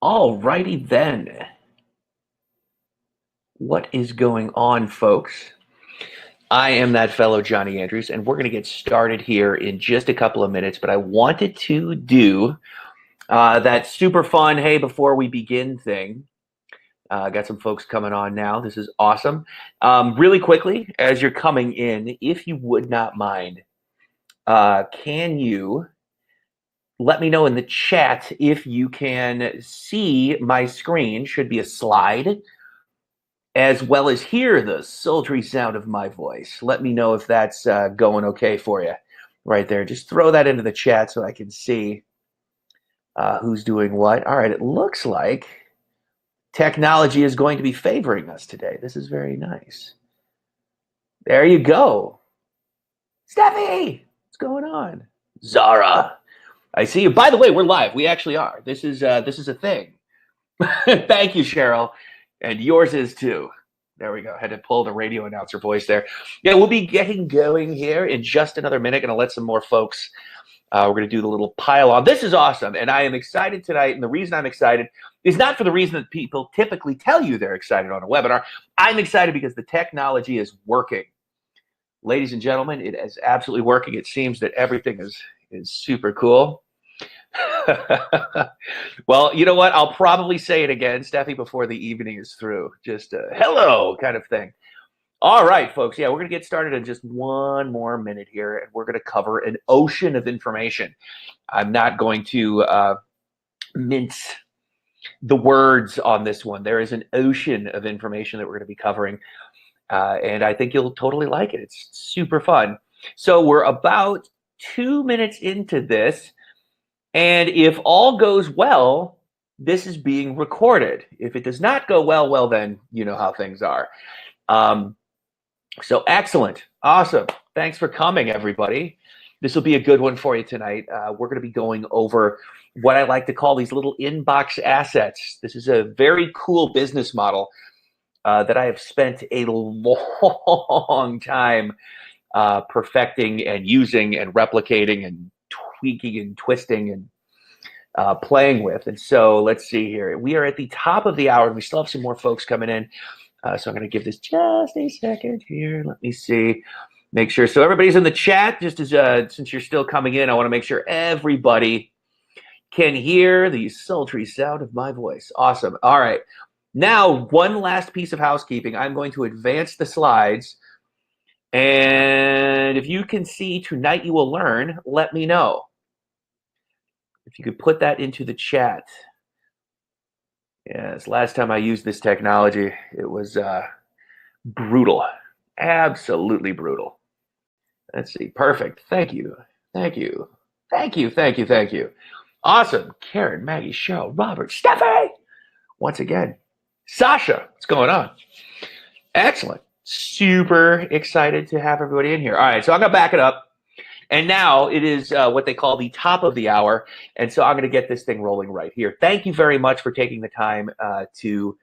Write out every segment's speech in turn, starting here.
All righty then. What is going on, folks? I am that fellow Johnny Andrews, and we're going to get started here in just a couple of minutes. But I wanted to do that super fun, hey, before we begin thing. Got some folks coming on now. This is awesome. Really quickly, as you're coming in, if you would not mind, can you let me know in the chat if you can see my screen? Should be a slide, as well as hear the sultry sound of my voice. Let me know if that's going okay for you right there. Just throw that into the chat so I can see who's doing what. All right, it looks like technology is going to be favoring us today. This is very nice. There you go. Steffi, what's going on? Zara, I see you. By the way, we're live. We actually are. This is a thing. Thank you, Cheryl. And yours is too. There we go. I had to pull the radio announcer voice there. Yeah, we'll be getting going here in just another minute. Going to let some more folks. We're going to do the little pile on. This is awesome, and I am excited tonight. And the reason I'm excited is not for the reason that people typically tell you they're excited on a webinar. I'm excited because the technology is working. Ladies and gentlemen, it is absolutely working. It seems that everything is super cool. Well, you know what? I'll probably say it again, Steffi, before the evening is through. Just a hello kind of thing. All right, folks. Yeah, we're going to get started in just one more minute here, and we're going to cover an ocean of information. I'm not going to mince the words on this one. There is an ocean of information that we're going to be covering, and I think you'll totally like it. It's super fun. So we're about 2 minutes into this. And if all goes well, this is being recorded. If it does not go well, then you know how things are. So excellent. Awesome. Thanks for coming, everybody. This will be a good one for you tonight. We're going to be going over what I like to call these little inbox assets. This is a very cool business model that I have spent a long time perfecting and using and replicating and tweaking and twisting and playing with. And so let's see here. We are at the top of the hour, and we still have some more folks coming in. So I'm going to give this just a second here. Let me see. Make sure. So everybody's in the chat. Just as since you're still coming in, I want to make sure everybody can hear the sultry sound of my voice. Awesome. All right. Now, one last piece of housekeeping. I'm going to advance the slides. And if you can see Tonight You Will Learn, let me know. If you could put that into the chat. Yes, last time I used this technology, it was brutal. Absolutely brutal. Let's see. Perfect. Thank you. Thank you. Thank you. Thank you. Thank you. Awesome. Karen, Maggie, Cheryl, Robert, Steffi. Once again. Sasha, what's going on? Excellent. Super excited to have everybody in here. All right, so I'm going to back it up. And now it is what they call the top of the hour. And so I'm going to get this thing rolling right here. Thank you very much for taking the time to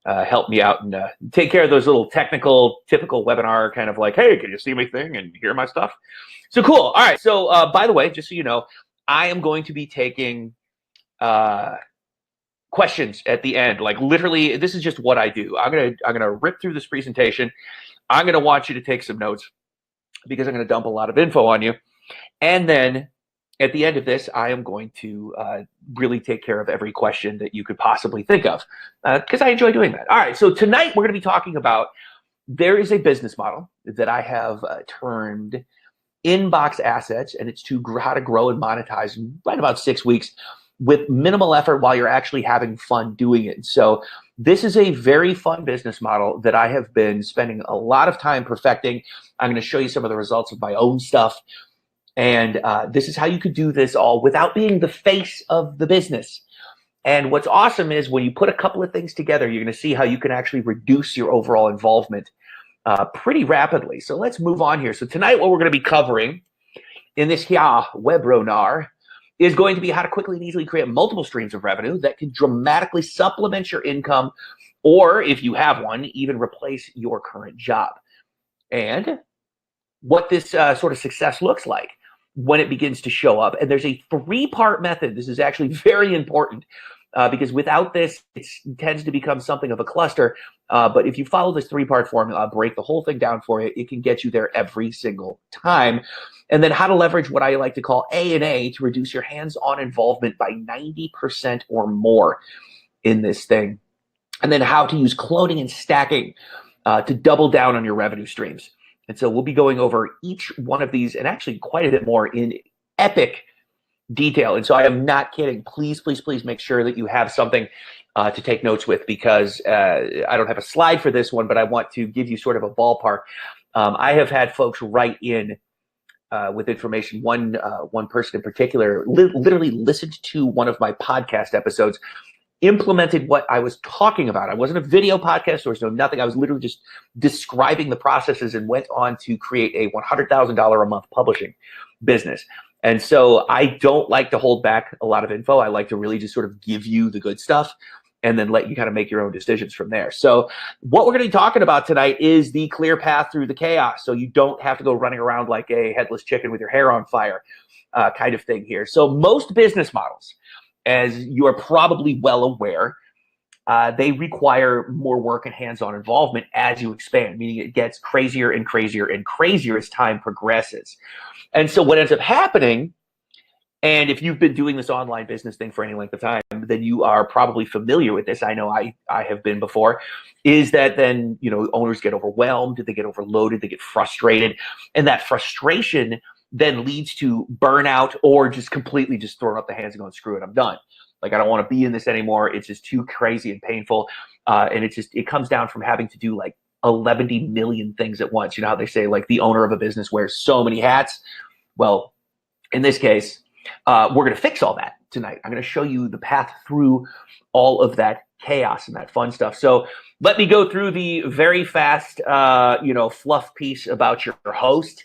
help me out and take care of those little technical, typical webinar kind of like, hey, can you see my thing and hear my stuff? So cool. All right. So by the way, just so you know, I am going to be taking questions at the end. Like literally, this is just what I do. I'm gonna rip through this presentation. I'm going to want you to take some notes, because I'm going to dump a lot of info on you. And then at the end of this, I am going to really take care of every question that you could possibly think of, because I enjoy doing that. All right, so tonight we're going to be talking about, there is a business model that I have termed inbox assets, and it's to how to grow and monetize in right about 6 weeks with minimal effort while you're actually having fun doing it. So this is a very fun business model that I have been spending a lot of time perfecting. I'm going to show you some of the results of my own stuff. And this is how you could do this all without being the face of the business. And what's awesome is when you put a couple of things together, you're going to see how you can actually reduce your overall involvement pretty rapidly. So let's move on here. So tonight what we're going to be covering in this here webinar is going to be how to quickly and easily create multiple streams of revenue that can dramatically supplement your income, or if you have one, even replace your current job. And what this sort of success looks like when it begins to show up. And there's a 3-part method. This is actually very important because without this, it tends to become something of a cluster. But if you follow this three-part formula, break the whole thing down for you, it can get you there every single time. And then how to leverage what I like to call A&A to reduce your hands-on involvement by 90% or more in this thing. And then how to use cloning and stacking to double down on your revenue streams. And so we'll be going over each one of these and actually quite a bit more in epic detail. And so I am not kidding. Please, please, please make sure that you have something to take notes with, because I don't have a slide for this one, but I want to give you sort of a ballpark. I have had folks write in with information. One person in particular literally listened to one of my podcast episodes, implemented what I was talking about. I wasn't a video podcast, there was no nothing. I was literally just describing the processes and went on to create a $100,000 a month publishing business. And so I don't like to hold back a lot of info. I like to really just sort of give you the good stuff and then let you kind of make your own decisions from there. So what we're going to be talking about tonight is the clear path through the chaos, so you don't have to go running around like a headless chicken with your hair on fire kind of thing here. So most business models, as you are probably well aware, they require more work and hands-on involvement as you expand, meaning it gets crazier and crazier and crazier as time progresses. And so what ends up happening, and if you've been doing this online business thing for any length of time, then you are probably familiar with this. I know I have been before, is that then, owners get overwhelmed, they get overloaded, they get frustrated, and that frustration then leads to burnout or just completely just throwing up the hands and going, screw it, I'm done. Like, I don't want to be in this anymore. It's just too crazy and painful. And it comes down from having to do like 11 million things at once. You know how they say, like, the owner of a business wears so many hats? Well, in this case, we're going to fix all that tonight. I'm going to show you the path through all of that chaos and that fun stuff. So let me go through the very fast, fluff piece about your host.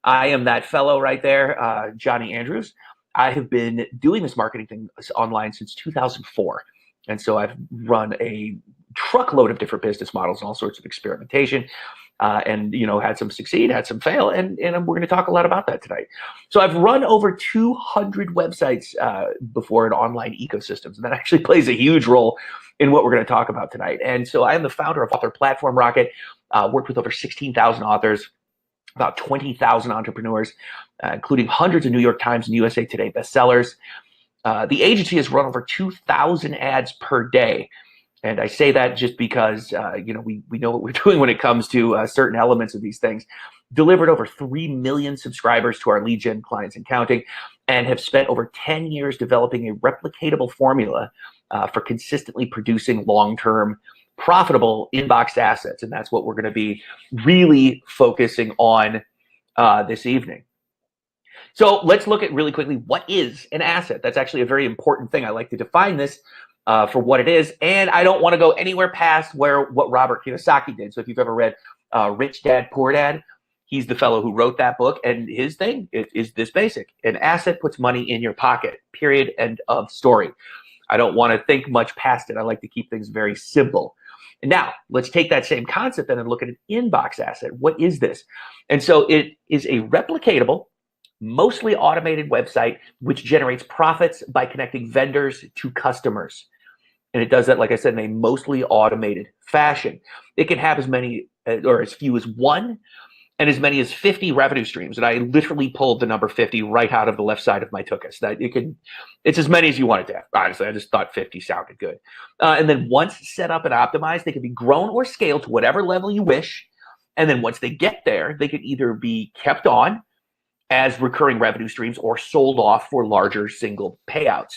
I am that fellow right there, Johnny Andrews. I have been doing this marketing thing online since 2004. And so I've run a truckload of different business models and all sorts of experimentation, and had some succeed, had some fail, and we're going to talk a lot about that tonight. So I've run over 200 websites before in online ecosystems, and that actually plays a huge role in what we're going to talk about tonight. And so I am the founder of Author Platform Rocket, worked with over 16,000 authors, about 20,000 entrepreneurs, including hundreds of New York Times and USA Today bestsellers. The agency has run over 2,000 ads per day. And I say that just because, we know what we're doing when it comes to certain elements of these things. Delivered over 3 million subscribers to our lead gen clients and counting, and have spent over 10 years developing a replicatable formula for consistently producing long-term profitable inboxed assets. And that's what we're going to be really focusing on this evening. So let's look at really quickly, what is an asset? That's actually a very important thing. I like to define this for what it is. And I don't want to go anywhere past what Robert Kiyosaki did. So if you've ever read Rich Dad, Poor Dad, he's the fellow who wrote that book. And his thing is this basic: an asset puts money in your pocket, period, end of story. I don't want to think much past it. I like to keep things very simple. And now let's take that same concept then and look at an inbox asset. What is this? And so it is a replicatable, mostly automated website which generates profits by connecting vendors to customers. And it does that, like I said, in a mostly automated fashion. It can have as many or as few as 1 and as many as 50 revenue streams. And I literally pulled the number 50 right out of the left side of my tuchus. It's as many as you want it to have. Honestly, I just thought 50 sounded good. And then once set up and optimized, they can be grown or scaled to whatever level you wish. And then once they get there, they can either be kept on as recurring revenue streams or sold off for larger single payouts.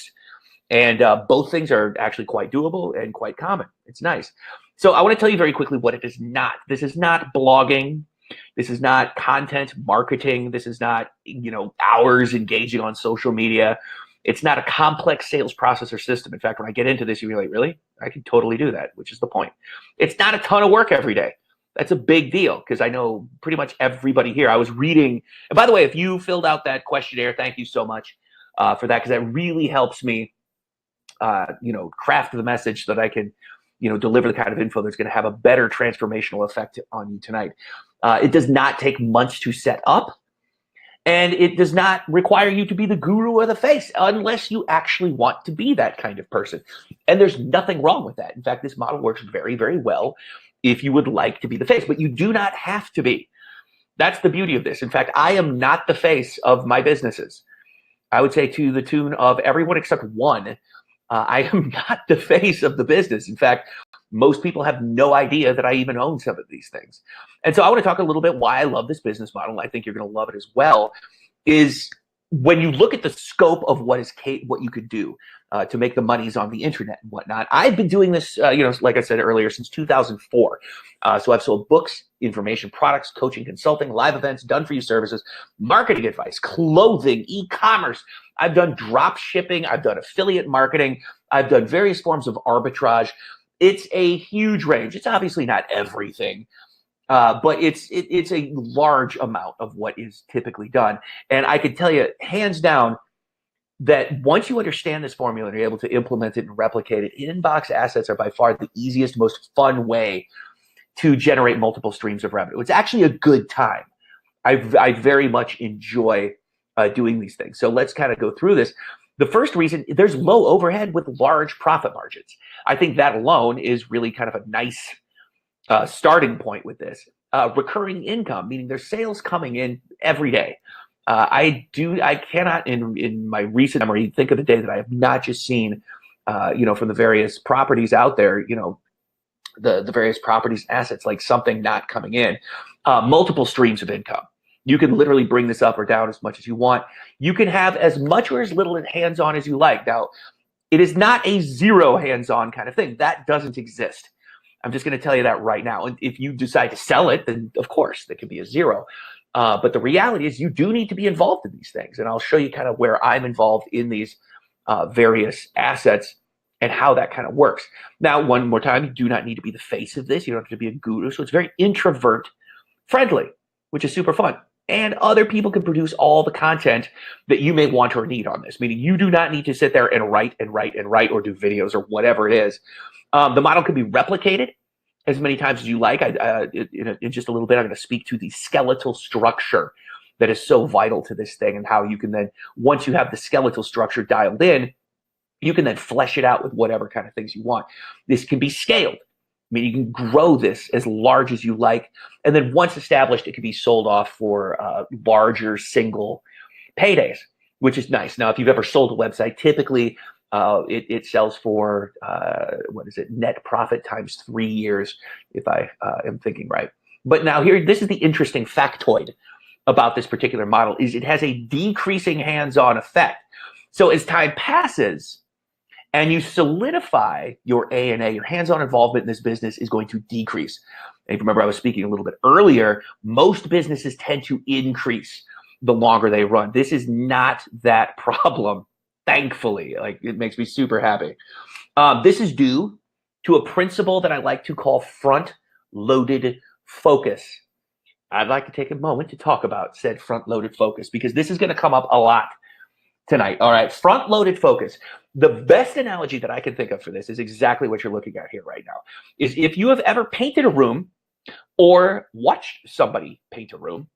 And both things are actually quite doable and quite common. It's nice. So I want to tell you very quickly what it is not. This is not blogging. This is not content marketing. This is not, hours engaging on social media. It's not a complex sales process or system. In fact, when I get into this, you'll be like, really? I can totally do that, which is the point. It's not a ton of work every day. That's a big deal, because I know pretty much everybody here. I was reading, and by the way, if you filled out that questionnaire, thank you so much for that, because that really helps me, craft the message so that I can, deliver the kind of info that's going to have a better transformational effect on you tonight. It does not take months to set up. And it does not require you to be the guru or the face unless you actually want to be that kind of person. And there's nothing wrong with that. In fact, this model works very, very well if you would like to be the face, but you do not have to be. That's the beauty of this. In fact, I am not the face of my businesses. I would say to the tune of everyone except one. I am not the face of the business. In fact, most people have no idea that I even own some of these things. And so I want to talk a little bit why I love this business model. I think you're going to love it as well. Is when you look at the scope of what you could do to make the monies on the internet and whatnot. I've been doing this, like I said earlier, since 2004. So I've sold books, information products, coaching, consulting, live events, done-for-you services, marketing advice, clothing, e-commerce. I've done drop shipping. I've done affiliate marketing. I've done various forms of arbitrage. It's a huge range. It's obviously not everything. But it's a large amount of what is typically done. And I can tell you, hands down, that once you understand this formula and you're able to implement it and replicate it, inbox assets are by far the easiest, most fun way to generate multiple streams of revenue. It's actually a good time. I very much enjoy doing these things. So let's kind of go through this. The first reason, there's low overhead with large profit margins. I think that alone is really kind of a nice starting point with this. Recurring income, meaning there's sales coming in every day. I cannot in my recent memory think of a day that I have not just seen, from the various properties out there, the various properties, assets, like something not coming in, multiple streams of income. You can literally bring this up or down as much as you want. You can have as much or as little hands-on as you like. Now, it is not a zero hands-on kind of thing. That doesn't exist. I'm just going to tell you that right now. And if you decide to sell it, then of course there can be a zero. But the reality is you do need to be involved in these things. And I'll show you kind of where I'm involved in these various assets and how that kind of works. Now, one more time, you do not need to be the face of this. You don't have to be a guru. So it's very introvert friendly, which is super fun. And other people can produce all the content that you may want or need on this, meaning you do not need to sit there and write or do videos or whatever it is. The model can be replicated as many times as you like. In just a little bit, I'm going to speak to the skeletal structure that is so vital to this thing and how you can then, once you have the skeletal structure dialed in, you can then flesh it out with whatever kind of things you want. This can be scaled. I mean, you can grow this as large as you like. And then once established, it can be sold off for larger single paydays, which is nice. Now, if you've ever sold a website, typically it sells for, net profit times 3 years, if I am thinking right. But now here, this is the interesting factoid about this particular model, is it has a decreasing hands-on effect. So as time passes, and you solidify your A&A, your hands-on involvement in this business is going to decrease. And if you remember, I was speaking a little bit earlier, most businesses tend to increase the longer they run. This is not that problem, thankfully. Like, it makes me super happy. This is due to a principle that I like to call front-loaded focus. I'd like to take a moment to talk about said front-loaded focus because this is going to come up a lot tonight. All right, front-loaded focus. The best analogy that I can think of for this is exactly what you're looking at here right now. Is if you have ever painted a room or watched somebody paint a room,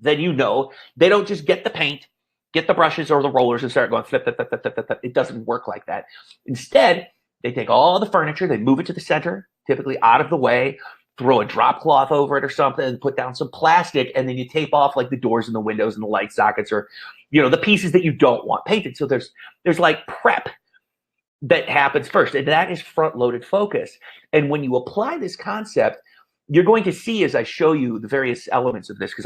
then you know they don't just get the paint, get the brushes or the rollers and start going flip, flip, flip, flip, flip, flip. It doesn't work like that. Instead, they take all the furniture, they move it to the center, typically out of the way, throw a drop cloth over it or something, and put down some plastic, and then you tape off like the doors and the windows and the light sockets or, the pieces that you don't want painted. So there's like prep that happens first, and that is front-loaded focus. And when you apply this concept, you're going to see as I show you the various elements of this, because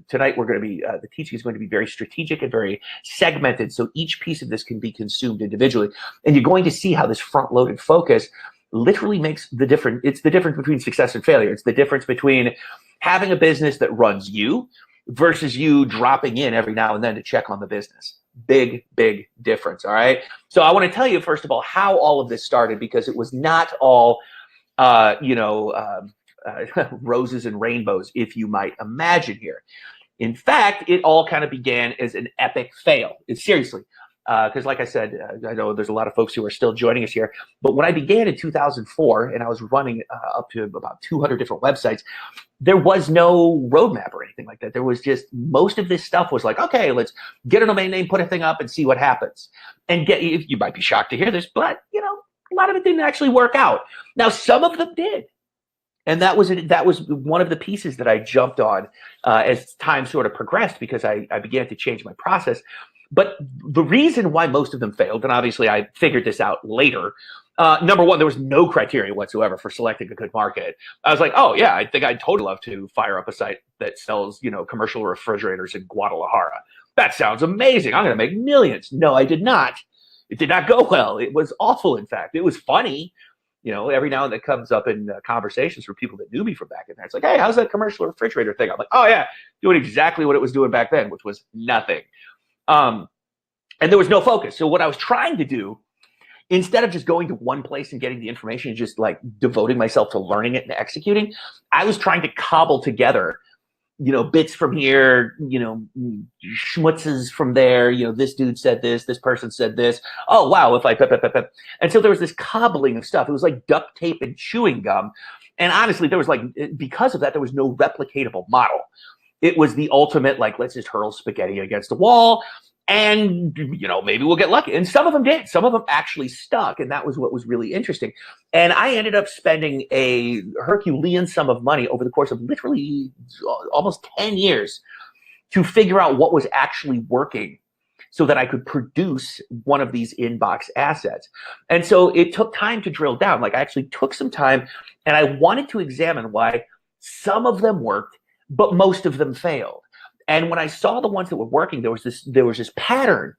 tonight we're going to be, the teaching is going to be very strategic and very segmented, so each piece of this can be consumed individually. And you're going to see how this front-loaded focus literally makes the difference. It's the difference between success and failure. It's the difference between having a business that runs you versus you dropping in every now and then to check on the business. Big, big difference, all right? So I want to tell you, first of all, how all of this started, because it was not all, roses and rainbows, if you might imagine here. In fact, it all kind of began as an epic fail. Seriously, because like I said, I know there's a lot of folks who are still joining us here, but when I began in 2004 and I was running up to about 200 different websites, there was no roadmap or anything like that. There was just, most of this stuff was like, okay, let's get a domain name, put a thing up and see what happens. And you might be shocked to hear this, but a lot of it didn't actually work out. Now, some of them did. And that was one of the pieces that I jumped on as time sort of progressed, because I began to change my process. But the reason why most of them failed, and obviously I figured this out later, number one, there was no criteria whatsoever for selecting a good market. I was like, oh yeah, I think I'd totally love to fire up a site that sells, commercial refrigerators in Guadalajara. That sounds amazing. I'm going to make millions. No, I did not. It did not go well. It was awful, in fact. It was funny. Every now and then it comes up in conversations for people that knew me from back in there. It's like, hey, how's that commercial refrigerator thing? I'm like, oh yeah, doing exactly what it was doing back then, which was nothing. And there was no focus. So what I was trying to do, instead of just going to one place and getting the information and just like devoting myself to learning it and executing, I was trying to cobble together, bits from here, schmutzes from there, this dude said this person said this. Oh, wow. If I, and so there was this cobbling of stuff. It was like duct tape and chewing gum. And honestly, there was because of that, there was no replicatable model. It was the ultimate, let's just hurl spaghetti against the wall and, maybe we'll get lucky. And some of them did. Some of them actually stuck. And that was what was really interesting. And I ended up spending a Herculean sum of money over the course of literally almost 10 years to figure out what was actually working so that I could produce one of these inbox assets. And so it took time to drill down. I actually took some time and I wanted to examine why some of them worked, but most of them failed. And when I saw the ones that were working, there was this pattern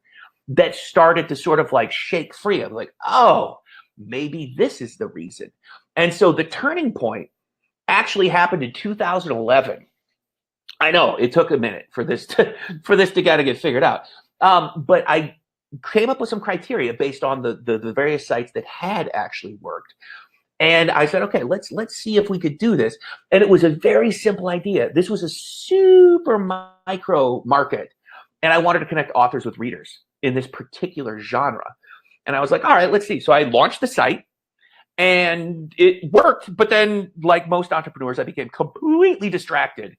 that started to sort of shake free. I'm like, oh, maybe this is the reason. And so the turning point actually happened in 2011. I know it took a minute for this to kind of get figured out. But I came up with some criteria based on the various sites that had actually worked. And I said, okay, let's see if we could do this. And it was a very simple idea. This was a super micro market. And I wanted to connect authors with readers in this particular genre. And I was like, all right, let's see. So I launched the site and it worked. But then, like most entrepreneurs, I became completely distracted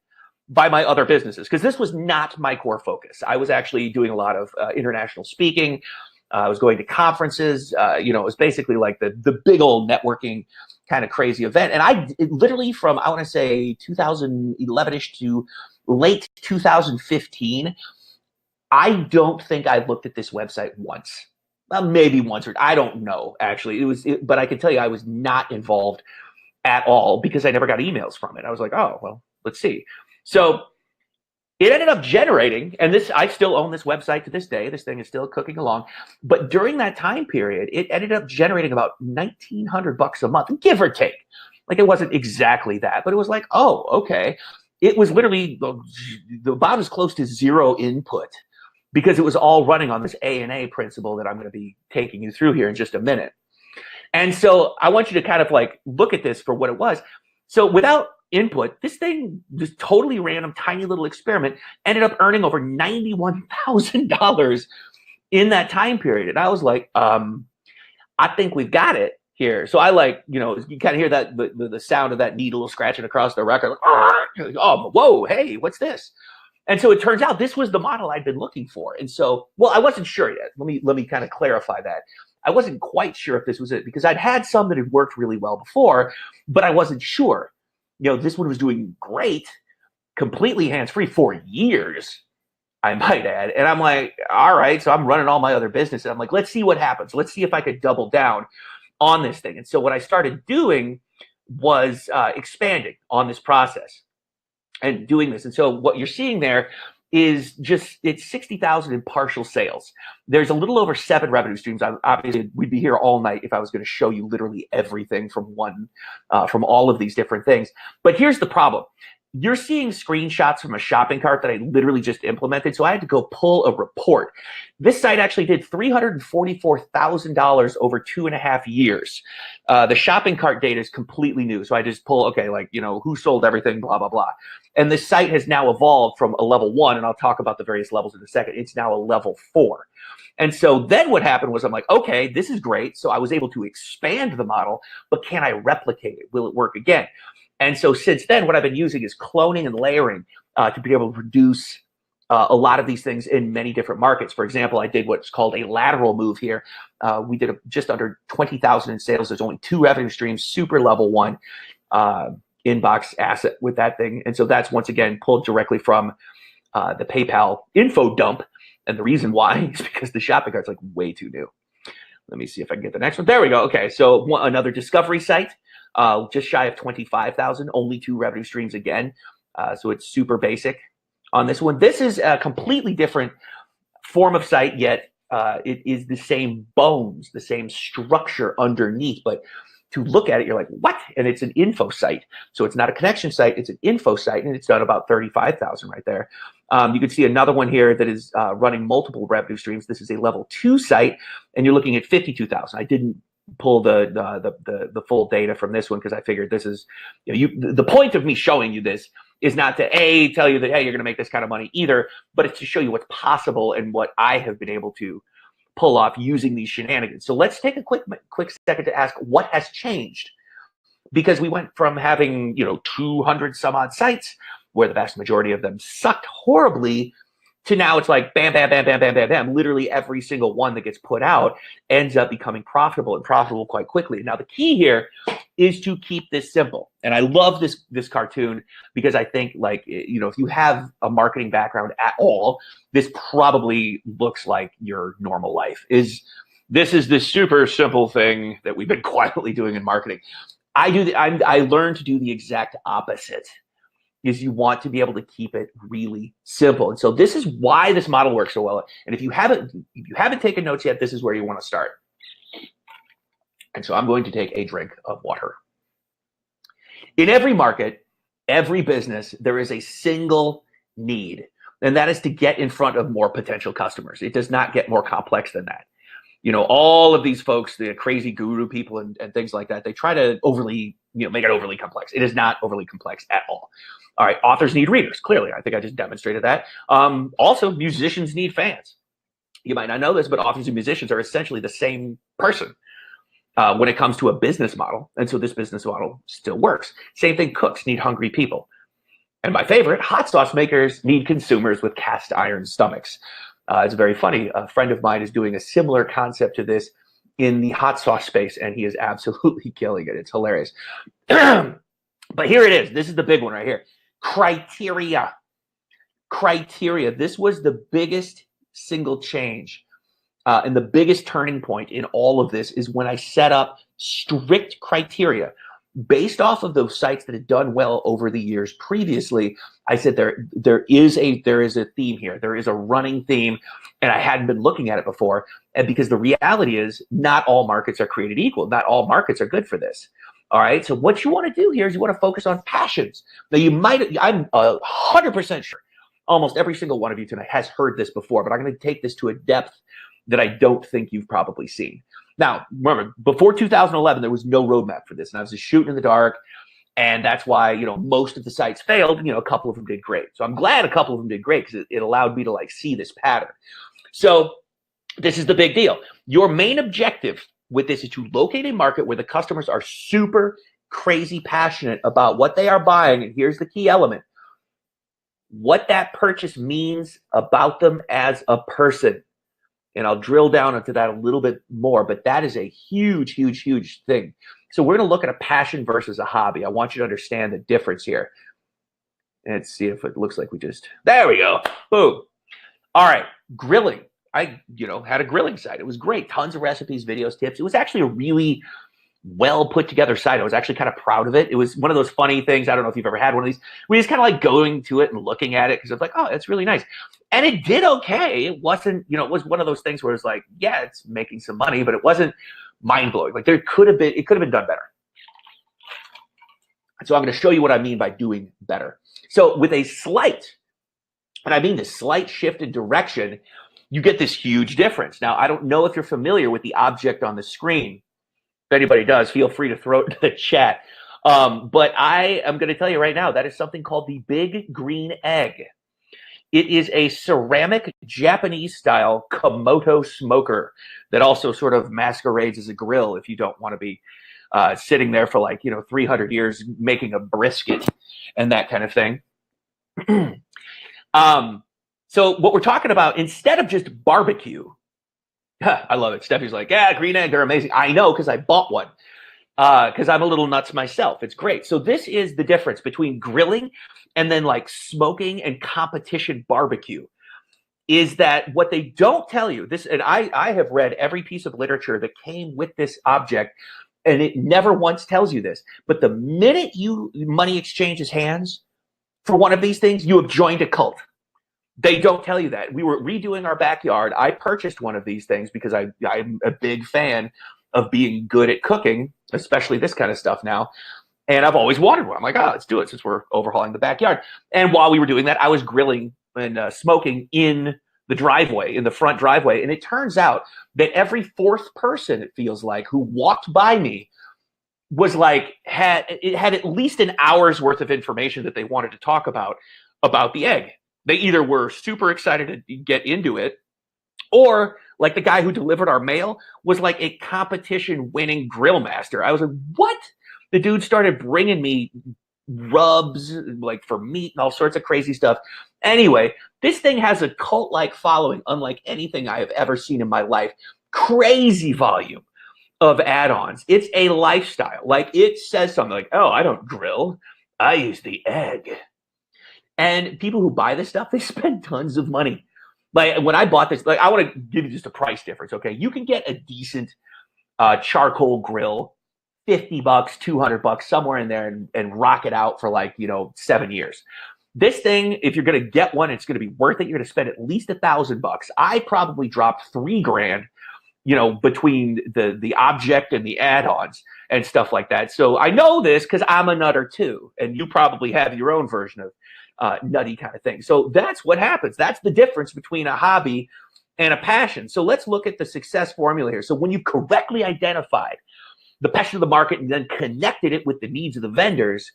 by my other businesses, because this was not my core focus. I was actually doing a lot of international speaking. I was going to conferences. It was basically like the big old networking kind of crazy event. And literally from, I want to say 2011-ish to late 2015, I don't think I looked at this website once. Well, maybe once, or I don't know, actually. But I can tell you I was not involved at all because I never got emails from it. I was like, oh, well, let's see. So it ended up generating, and I still own this website to this day. This thing is still cooking along. But during that time period, it ended up generating about $1,900 a month, give or take. It wasn't exactly that, but it was like, oh, okay. It was literally about as close to zero input because it was all running on this A&A principle that I'm going to be taking you through here in just a minute. And so I want you to kind of look at this for what it was. So without input, this thing, this totally random, tiny little experiment, ended up earning over $91,000 in that time period. And I was like, I think we've got it here. So I you kind of hear that the sound of that needle scratching across the record. Oh, whoa, hey, what's this? And so it turns out this was the model I'd been looking for. And so, well, I wasn't sure yet. Let me kind of clarify that. I wasn't quite sure if this was it because I'd had some that had worked really well before, but I wasn't sure. This one was doing great, completely hands-free for years, I might add. And I'm like, all right, so I'm running all my other business. And I'm like, let's see what happens. Let's see if I could double down on this thing. And so what I started doing was expanding on this process and doing this. And so what you're seeing there is it's 60,000 in partial sales. There's a little over 7 revenue streams. Obviously, we'd be here all night if I was going to show you literally everything from all of these different things. But here's the problem. you're seeing screenshots from a shopping cart that I literally just implemented. So I had to go pull a report. This site actually did $344,000 over 2.5 years. The shopping cart data is completely new. So I just pull, okay, like, who sold everything, blah, blah, blah. And this site has now evolved from a level 1, and I'll talk about the various levels in a second. It's now a level 4. And so then what happened was I'm like, okay, this is great. So I was able to expand the model, but can I replicate it? Will it work again? And so since then, what I've been using is cloning and layering to be able to produce a lot of these things in many different markets. For example, I did what's called a lateral move here. We did just under 20,000 in sales. There's only 2 revenue streams, super level 1 inbox asset with that thing. And so that's once again pulled directly from the PayPal info dump. And the reason why is because the shopping cart's like way too new. Let me see if I can get the next one. There we go. Okay, so another discovery site. Just shy of 25,000, only 2 revenue streams again. So it's super basic on this one. This is a completely different form of site, yet it is the same bones, the same structure underneath. But to look at it, you're like, what? And it's an info site. So it's not a connection site, it's an info site, and it's done about 35,000 right there. You can see another one here that is running multiple revenue streams. This is a level 2 site, and you're looking at 52,000. I didn't pull the full data from this one because I figured this is, the point of me showing you this is not to tell you that, hey, you're going to make this kind of money either, but it's to show you what's possible and what I have been able to pull off using these shenanigans. So let's take a quick second to ask what has changed, because we went from having 200 some odd sites where the vast majority of them sucked horribly to now it's like bam, bam, bam, bam, bam, bam, bam. Literally every single one that gets put out ends up becoming profitable, and profitable quite quickly. Now the key here is to keep this simple. And I love this cartoon because I think, like, if you have a marketing background at all, this probably looks like your normal life. This is the super simple thing that we've been quietly doing in marketing. I learned to do the exact opposite. Is you want to be able to keep it really simple. And so this is why this model works so well. And if you haven't taken notes yet, this is where you want to start. And so I'm going to take a drink of water. In every market, every business, there is a single need, and that is to get in front of more potential customers. It does not get more complex than that. All of these folks, the crazy guru people and things like that, they try to overly, make it overly complex. It is not overly complex at all. All right, authors need readers, clearly. I think I just demonstrated that. Also, musicians need fans. You might not know this, but authors and musicians are essentially the same person when it comes to a business model. And so this business model still works. Same thing, cooks need hungry people. And my favorite, hot sauce makers need consumers with cast iron stomachs. It's very funny. A friend of mine is doing a similar concept to this in the hot sauce space, and he is absolutely killing it. It's hilarious. But here it is. This is the big one right here. Criteria. This was the biggest single change and the biggest turning point in all of this is when I set up strict criteria based off of those sites that had done well over the years previously. I said there is a theme here. There is a running theme, and I hadn't been looking at it before. And because the reality is not all markets are created equal. Not all markets are good for this. All right. So what you want to do here is you want to focus on passions. Now I'm 100% sure almost every single one of you tonight has heard this before, but I'm going to take this to a depth that I don't think you've probably seen. Now, remember, before 2011, there was no roadmap for this, and I was just shooting in the dark, and that's why, most of the sites failed. A couple of them did great. So I'm glad a couple of them did great because it allowed me to see this pattern. So this is the big deal. Your main objective with this is to locate a market where the customers are super crazy passionate about what they are buying, and here's the key element: what that purchase means about them as a person. And I'll drill down into that a little bit more, but that is a huge, huge, huge thing. So we're going to look at a passion versus a hobby. I want you to understand the difference here. And let's see if it looks like there we go. Boom. All right. Grilling. I, had a grilling site. It was great. Tons of recipes, videos, tips. It was actually a really well put together site. I was actually kind of proud of it. It was one of those funny things. I don't know if you've ever had one of these. We just kind of going to it and looking at it because it's like, oh, it's really nice. And it did okay. It wasn't, it was one of those things where it's like, yeah, it's making some money, but it wasn't mind blowing. It could have been done better. So I'm going to show you what I mean by doing better. So with a slight, and I mean the slight shift in direction, you get this huge difference. Now, I don't know if you're familiar with the object on the screen. If anybody does, feel free to throw it into the chat. But I am going to tell you right now, that is something called the Big Green Egg. It is a ceramic Japanese-style Komodo smoker that also sort of masquerades as a grill if you don't want to be sitting there for 300 years making a brisket and that kind of thing. So what we're talking about, instead of just barbecue, I love it. Steffi's like, yeah, green egg, they're amazing. I know, because I bought one. Because I'm a little nuts myself. It's great. So this is the difference between grilling and then smoking and competition barbecue, is that what they don't tell you, this, and I have read every piece of literature that came with this object, and it never once tells you this, but the minute money exchanges hands for one of these things, you have joined a cult. They don't tell you that. We were redoing our backyard. I purchased one of these things because I'm a big fan of being good at cooking, especially this kind of stuff now. And I've always wanted one. I'm like, let's do it since we're overhauling the backyard. And while we were doing that, I was grilling and smoking in the driveway, in the front driveway. And it turns out that every fourth person, it feels like, who walked by me was had at least an hour's worth of information that they wanted to talk about the egg. They either were super excited to get into it, or like the guy who delivered our mail was like a competition winning grill master. I was like, what? The dude started bringing me rubs for meat and all sorts of crazy stuff. Anyway, this thing has a cult-like following unlike anything I have ever seen in my life. Crazy volume of add-ons. It's a lifestyle. It says something like, oh, I don't grill, I use the egg. And people who buy this stuff, they spend tons of money. When I bought this, I want to give you just a price difference, okay? You can get a decent charcoal grill, $50, $200, somewhere in there, and rock it out for 7 years. This thing, if you're going to get one, it's going to be worth it. You're going to spend at least $1,000. I probably dropped $3,000, between the object and the add-ons and stuff like that. So I know this because I'm a nutter too, and you probably have your own version of nutty kind of thing. So that's what happens. That's the difference between a hobby and a passion. So let's look at the success formula here. So when you've correctly identified the passion of the market and then connected it with the needs of the vendors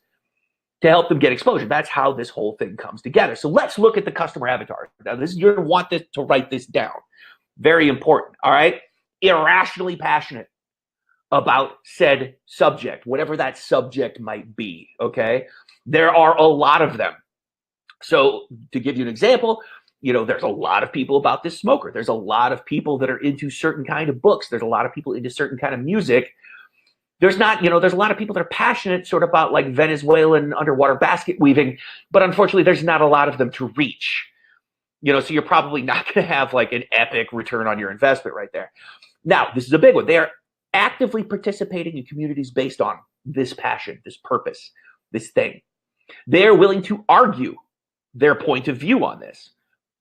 to help them get exposure, that's how this whole thing comes together. So let's look at the customer avatar. Now, you're going to want this to write this down. Very important. All right. Irrationally passionate about said subject, whatever that subject might be. Okay. There are a lot of them. So to give you an example, there's a lot of people about this smoker. There's a lot of people that are into certain kind of books. There's a lot of people into certain kind of music. There's not, there's a lot of people that are passionate sort of about Venezuelan underwater basket weaving, but unfortunately there's not a lot of them to reach. So you're probably not going to have an epic return on your investment right there. Now, this is a big one. They are actively participating in communities based on this passion, this purpose, this thing. They are willing to argue their point of view on this.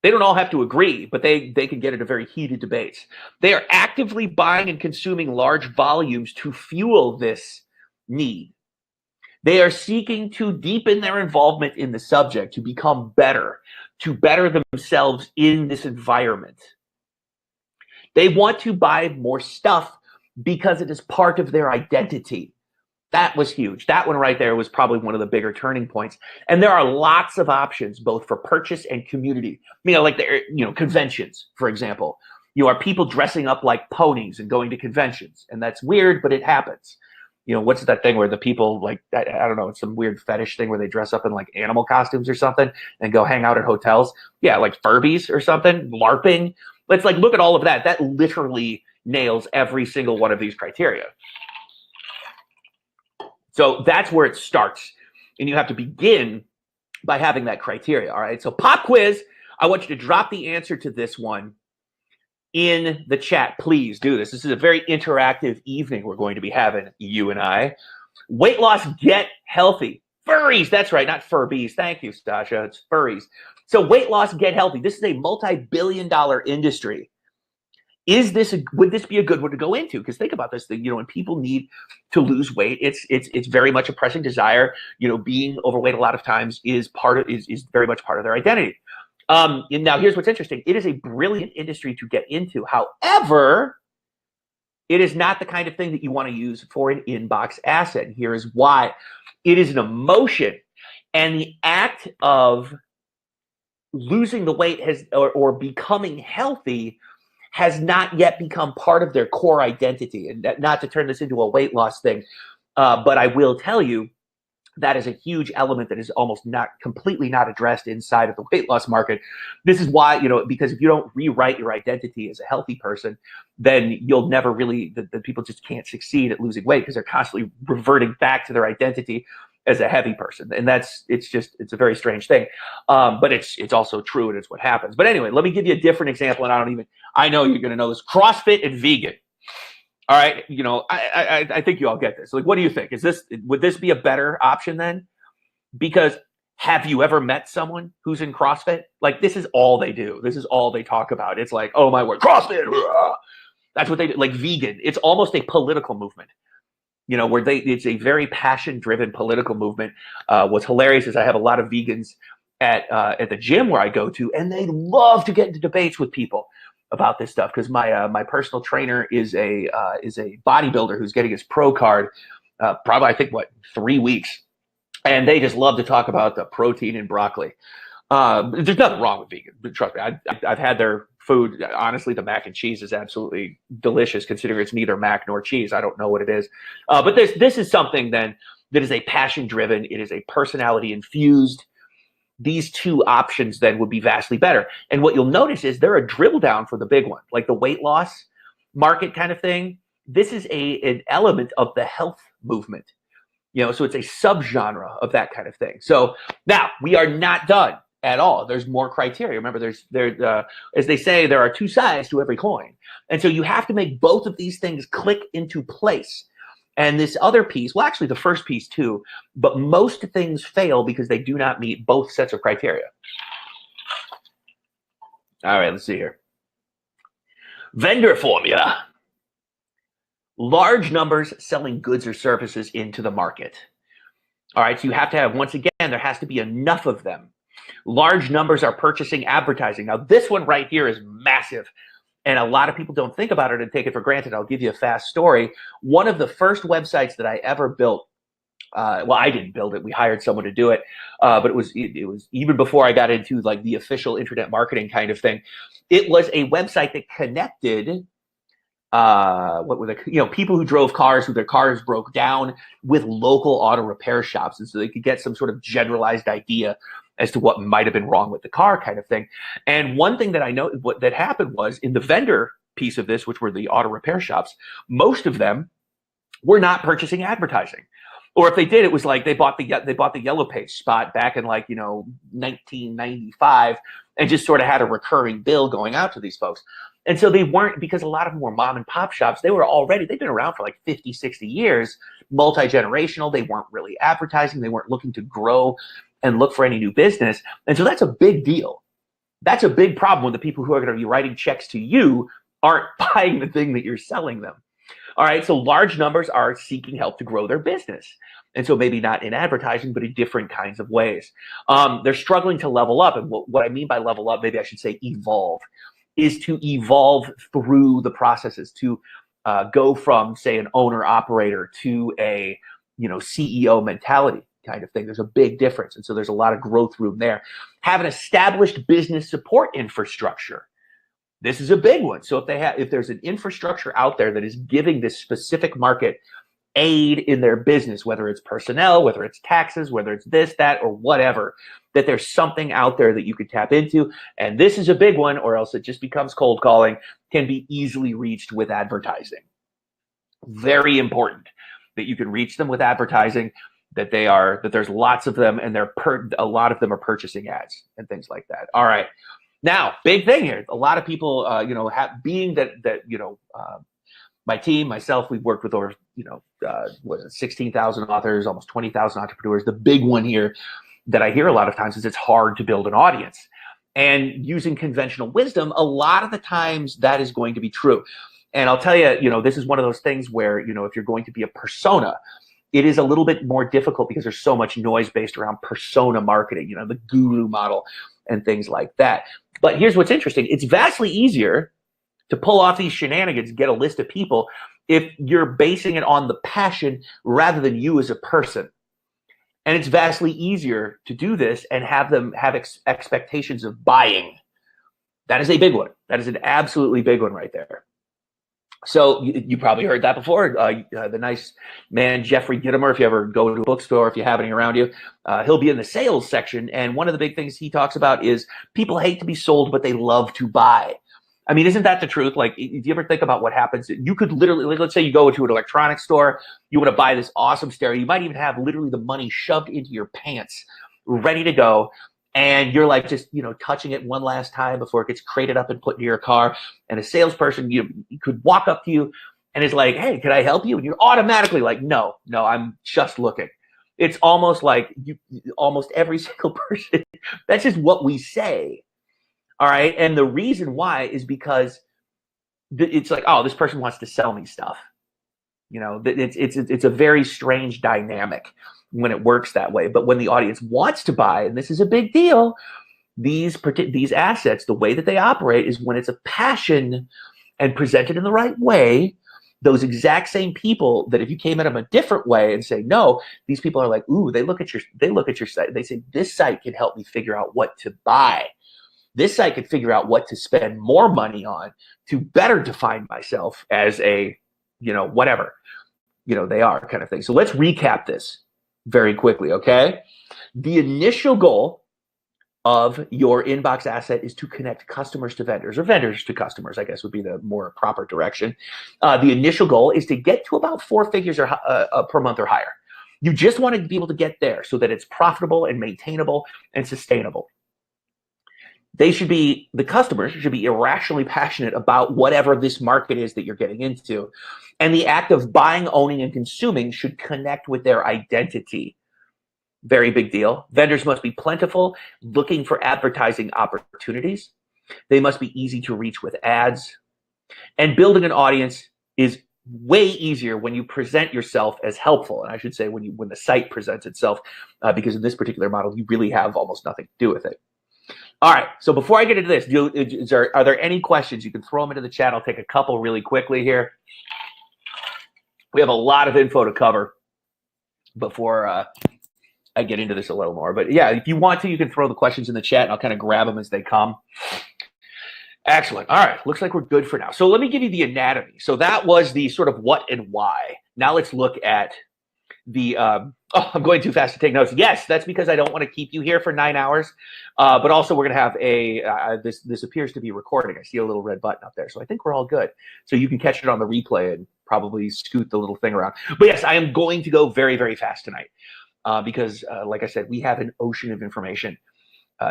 They don't all have to agree, but they can get into very heated debates. They are actively buying and consuming large volumes to fuel this need. They are seeking to deepen their involvement in the subject, to become better, to better themselves in this environment. They want to buy more stuff because it is part of their identity. That was huge. That one right there was probably one of the bigger turning points. And there are lots of options, both for purchase and community. Conventions, for example. Are people dressing up like ponies and going to conventions. And that's weird, but it happens. What's that thing where the people I don't know, it's some weird fetish thing where they dress up in animal costumes or something and go hang out at hotels. Yeah, like Furbies or something, LARPing. Let's look at all of that. That literally nails every single one of these criteria. So that's where it starts. And you have to begin by having that criteria. All right. So pop quiz. I want you to drop the answer to this one in the chat. Please do this. This is a very interactive evening we're going to be having, you and I. Weight loss, get healthy. Furries. That's right. Not Furbies. Thank you, Stasha. It's furries. So weight loss, get healthy. This is a multi-billion-dollar industry. would this be a good one to go into? Because think about this thing, when people need to lose weight, it's very much a pressing desire. Being overweight a lot of times is very much part of their identity. And now here's what's interesting. It is a brilliant industry to get into. However, it is not the kind of thing that you want to use for an inbox asset. And here is why. It is an emotion, and the act of losing the weight or becoming healthy has not yet become part of their core identity. And not to turn this into a weight loss thing, but I will tell you that is a huge element that is almost completely not addressed inside of the weight loss market. This is why, because if you don't rewrite your identity as a healthy person, then you'll never really, the people just can't succeed at losing weight because they're constantly reverting back to their identity as a heavy person. And it's a very strange thing. But it's also true, and it's what happens. But anyway, let me give you a different example. And I know you're going to know this. CrossFit and vegan. All right, I think you all get this. Like, what do you think? Would this be a better option then? Because have you ever met someone who's in CrossFit? Like, this is all they do. This is all they talk about. It's like, oh my word, CrossFit. That's what they do. Like vegan. It's almost a political movement. Where it's a very passion-driven political movement. What's hilarious is I have a lot of vegans at the gym where I go to, and they love to get into debates with people about this stuff, because my personal trainer is a bodybuilder who's getting his pro card probably, I think, 3 weeks, and they just love to talk about the protein in broccoli. There's nothing wrong with vegan, but trust me, I've had their food. Honestly, the mac and cheese is absolutely delicious, considering it's neither mac nor cheese. I don't know what it is, but this is something then that is a passion driven. It is a personality infused. These two options then would be vastly better. And what you'll notice is they're a drill down for the big one, like the weight loss market kind of thing. This is an element of the health movement, so it's a subgenre of that kind of thing. So now we are not done at all. There's more criteria. Remember, as they say, there are two sides to every coin. And so you have to make both of these things click into place. And this other piece, well, actually the first piece too, but most things fail because they do not meet both sets of criteria. All right, let's see here. Vendor formula. Large numbers selling goods or services into the market. All right, so you have to have, once again, there has to be enough of them. Large numbers are purchasing advertising. Now, this one right here is massive. And a lot of people don't think about it and take it for granted. I'll give you a fast story. One of the first websites that I ever built, well, I didn't build it. We hired someone to do it. But it was even before I got into like the official internet marketing kind of thing. It was a website that connected people who drove cars, who their cars broke down, with local auto repair shops. And so they could get some sort of generalized idea as to what might have been wrong with the car kind of thing. And one thing that I know that happened was in the vendor piece of this, which were the auto repair shops, most of them were not purchasing advertising. Or if they did, it was like they bought the Yellow Page spot back in 1995 and just sort of had a recurring bill going out to these folks. And so they weren't, because a lot of them were mom and pop shops, they've been around for like 50, 60 years, multi-generational. They weren't really advertising. They weren't looking to grow and look for any new business. And so that's a big deal. That's a big problem when the people who are going to be writing checks to you aren't buying the thing that you're selling them. All right, so large numbers are seeking help to grow their business. And so maybe not in advertising, but in different kinds of ways. They're struggling to level up. And what I mean by level up, maybe I should say evolve, is to evolve through the processes, to go from, say, an owner-operator to a CEO mentality kind of thing. There's a big difference. And so there's a lot of growth room there. Have an established business support infrastructure. This is a big one. So if there's an infrastructure out there that is giving this specific market aid in their business, whether it's personnel, whether it's taxes, whether it's this, that, or whatever, that there's something out there that you could tap into. And this is a big one, or else it just becomes cold calling, can be easily reached with advertising. Very important that you can reach them with advertising, that there's lots of them, and a lot of them are purchasing ads and things like that. All right. Now, big thing here. A lot of people, my team, myself, we've worked with over, 16,000 authors, almost 20,000 entrepreneurs. The big one here that I hear a lot of times is it's hard to build an audience. And using conventional wisdom, a lot of the times that is going to be true. And I'll tell you, this is one of those things where, if you're going to be a persona, it is a little bit more difficult because there's so much noise based around persona marketing, the guru model and things like that. But here's what's interesting. It's vastly easier to pull off these shenanigans, get a list of people, if you're basing it on the passion rather than you as a person. And it's vastly easier to do this and have them have expectations of buying. That is a big one. That is an absolutely big one right there. So you probably heard that before. The nice man, Jeffrey Gitomer, if you ever go to a bookstore, if you have any around you, he'll be in the sales section. And one of the big things he talks about is people hate to be sold, but they love to buy. I mean, isn't that the truth? Like, if you ever think about what happens, you could literally, like, let's say you go to an electronics store, you want to buy this awesome stereo. You might even have literally the money shoved into your pants, ready to go. And you're like just, touching it one last time before it gets crated up and put into your car. And a salesperson, you could walk up to you and is like, hey, can I help you? And you're automatically like, no, I'm just looking. It's almost like almost every single person, that's just what we say. All right. And the reason why is because it's like, oh, this person wants to sell me stuff. It's a very strange dynamic when it works that way. But when the audience wants to buy, and this is a big deal, these assets, the way that they operate is when it's a passion and presented in the right way. Those exact same people that if you came at them a different way and say no, these people are like, ooh, they look at your site. They say, this site can help me figure out what to buy. This site could figure out what to spend more money on to better define myself as a, whatever, they are kind of thing. So let's recap this very quickly, okay? The initial goal of your inbox asset is to connect customers to vendors, or vendors to customers, I guess would be the more proper direction. The initial goal is to get to about 4 figures or per month or higher. You just want to be able to get there so that it's profitable and maintainable and sustainable. The customers should be irrationally passionate about whatever this market is that you're getting into. And the act of buying, owning, and consuming should connect with their identity. Very big deal. Vendors must be plentiful, looking for advertising opportunities. They must be easy to reach with ads. And building an audience is way easier when you present yourself as helpful. And I should say when the site presents itself, because in this particular model, you really have almost nothing to do with it. All right, so before I get into this, are there any questions? You can throw them into the chat. I'll take a couple really quickly here. We have a lot of info to cover before I get into this a little more. But yeah, if you want to, you can throw the questions in the chat, and I'll kind of grab them as they come. Excellent. All right, looks like we're good for now. So let me give you the anatomy. So that was the sort of what and why. Now let's look at the I'm going too fast to take notes. Yes, that's because I don't want to keep you here for 9 hours. But also we're going to have this appears to be recording. I see a little red button up there. So I think we're all good. So you can catch it on the replay and probably scoot the little thing around. But yes, I am going to go very, very fast tonight because like I said, we have an ocean of information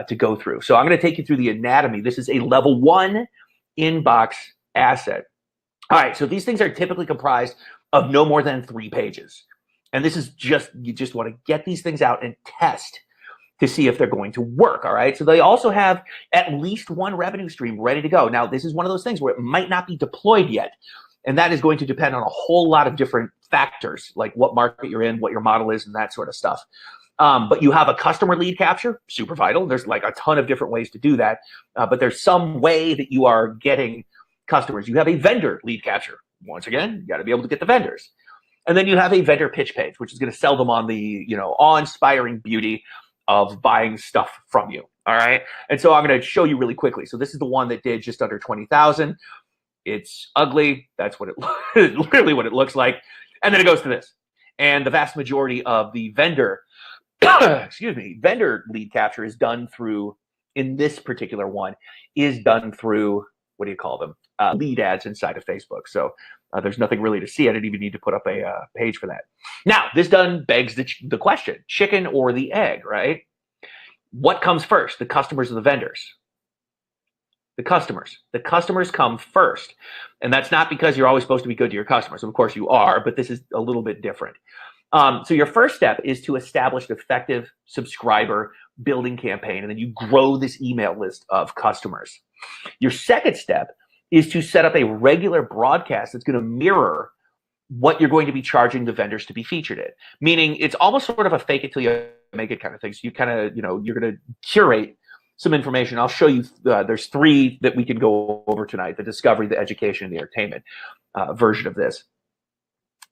to go through. So I'm going to take you through the anatomy. This is a level 1 inbox asset. All right, so these things are typically comprised of no more than 3 pages. And this is you just want to get these things out and test to see if they're going to work, all right? So they also have at least 1 revenue stream ready to go. Now, this is one of those things where it might not be deployed yet, and that is going to depend on a whole lot of different factors, like what market you're in, what your model is, and that sort of stuff. But you have a customer lead capture, super vital. There's like a ton of different ways to do that, but there's some way that you are getting customers. You have a vendor lead capture. Once again, you got to be able to get the vendors. And then you have a vendor pitch page, which is going to sell them on the, awe-inspiring beauty of buying stuff from you. All right. And so I'm going to show you really quickly. So this is the one that did just under 20,000. It's ugly. That's what literally what it looks like. And then it goes to this. And the vast majority of the vendor, vendor lead capture is done through, in this particular one, is done through, what do you call them? Lead ads inside of Facebook. So there's nothing really to see. I didn't even need to put up a page for that. Now, this done begs the question, chicken or the egg, right? What comes first, the customers or the vendors? The customers. The customers come first. And that's not because you're always supposed to be good to your customers. Of course you are, but this is a little bit different. So your first step is to establish an effective subscriber building campaign, and then you grow this email list of customers. Your second step is to set up a regular broadcast that's going to mirror what you're going to be charging the vendors to be featured in. Meaning it's almost sort of a fake it till you make it kind of thing. So you kind of, you're going to curate some information. I'll show you, there's 3 that we can go over tonight: the discovery, the education, and the entertainment version of this.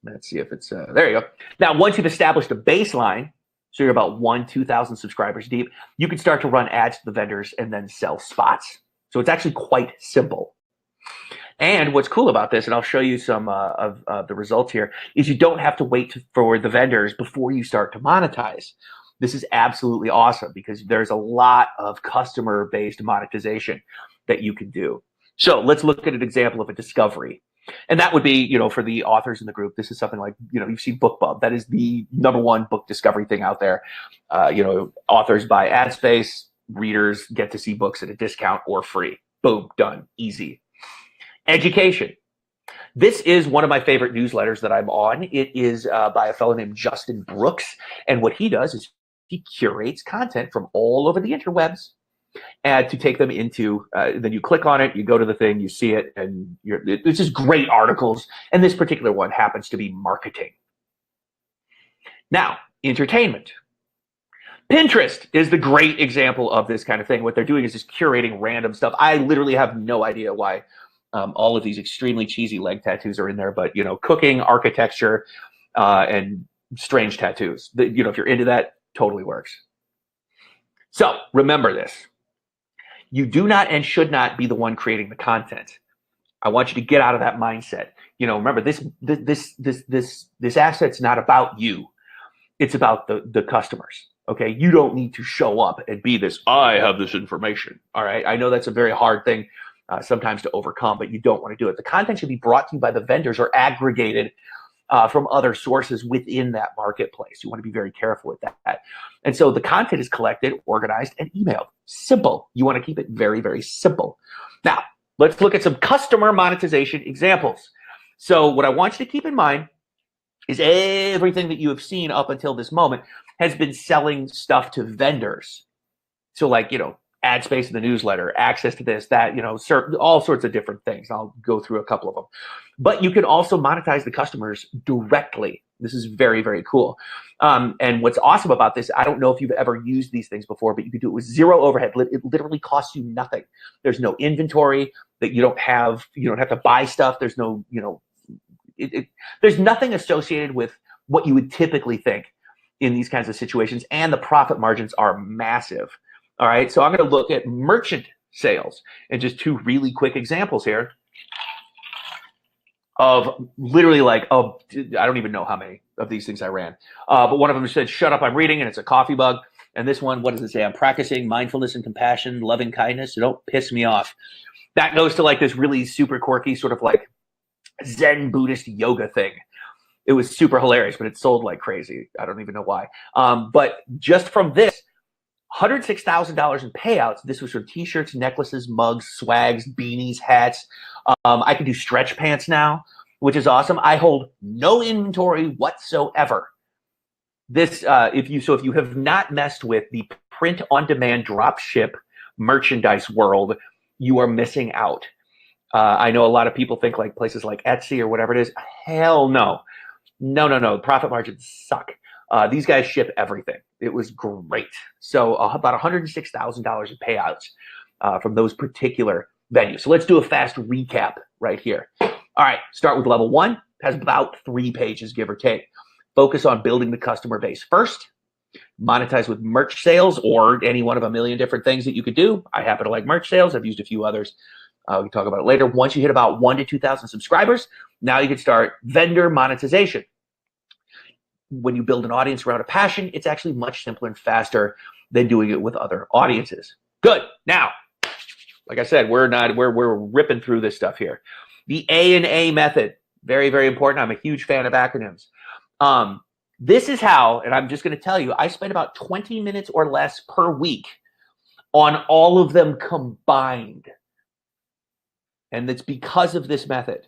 Let's see if it's, there you go. Now, once you've established a baseline, so you're about 2,000 subscribers deep, you can start to run ads to the vendors and then sell spots. So it's actually quite simple. And what's cool about this, and I'll show you some of the results here, is you don't have to wait for the vendors before you start to monetize. This is absolutely awesome because there's a lot of customer-based monetization that you can do. So let's look at an example of a discovery. And that would be, for the authors in the group, this is something like, you've seen BookBub. That is the #1 book discovery thing out there. Authors buy ad space, readers get to see books at a discount or free. Boom, done, easy. Education. This is one of my favorite newsletters that I'm on. It is by a fellow named Justin Brooks. And what he does is he curates content from all over the interwebs and to take them into, then you click on it, you go to the thing, you see it, and it's just great articles. And this particular one happens to be marketing. Now, entertainment. Pinterest is the great example of this kind of thing. What they're doing is just curating random stuff. I literally have no idea why all of these extremely cheesy leg tattoos are in there, but cooking, architecture, and strange tattoos. If you're into that, totally works. So remember this: you do not and should not be the one creating the content. I want you to get out of that mindset. Remember this asset's not about you; it's about the customers. Okay, you don't need to show up and be this, I have this information. All right, I know that's a very hard thing sometimes to overcome, but you don't want to do it. The content should be brought to you by the vendors or aggregated from other sources within that marketplace. You want to be very careful with that. And so the content is collected, organized, and emailed. Simple. You want to keep it very, very simple. Now, let's look at some customer monetization examples. So what I want you to keep in mind is everything that you have seen up until this moment has been selling stuff to vendors. So like, ad space in the newsletter, access to this, that, all sorts of different things. I'll go through a couple of them. But you can also monetize the customers directly. This is very, very cool. And what's awesome about this, I don't know if you've ever used these things before, but you can do it with zero overhead. It literally costs you nothing. There's no inventory that you don't have. You don't have to buy stuff. There's no, there's nothing associated with what you would typically think in these kinds of situations. And the profit margins are massive. All right, so I'm going to look at merchant sales and just 2 really quick examples here of literally I don't even know how many of these things I ran. But one of them said, shut up, I'm reading, and it's a coffee mug. And this one, what does it say? I'm practicing mindfulness and compassion, loving kindness, so don't piss me off. That goes to this really super quirky sort of Zen Buddhist yoga thing. It was super hilarious, but it sold like crazy. I don't even know why. But just from this, $106,000 in payouts. This was from t-shirts, necklaces, mugs, swags, beanies, hats. I can do stretch pants now, which is awesome. I hold no inventory whatsoever. This, if you have not messed with the print on demand drop ship merchandise world, you are missing out. I know a lot of people think places like Etsy or whatever it is. Hell no. No. Profit margins suck. These guys ship everything. It was great. So about $106,000 in payouts from those particular venues. So let's do a fast recap right here. All right, start with level 1. Has about 3 pages, give or take. Focus on building the customer base first. Monetize with merch sales or any one of a million different things that you could do. I happen to like merch sales. I've used a few others. We can talk about it later. Once you hit about 1,000 to 2,000 subscribers, now you can start vendor monetization. When you build an audience around a passion, it's actually much simpler and faster than doing it with other audiences. Good. Now, like I said, we're ripping through this stuff here. The A&A method, very, very important. I'm a huge fan of acronyms. This is how, and I'm just going to tell you, I spend about 20 minutes or less per week on all of them combined. And it's because of this method.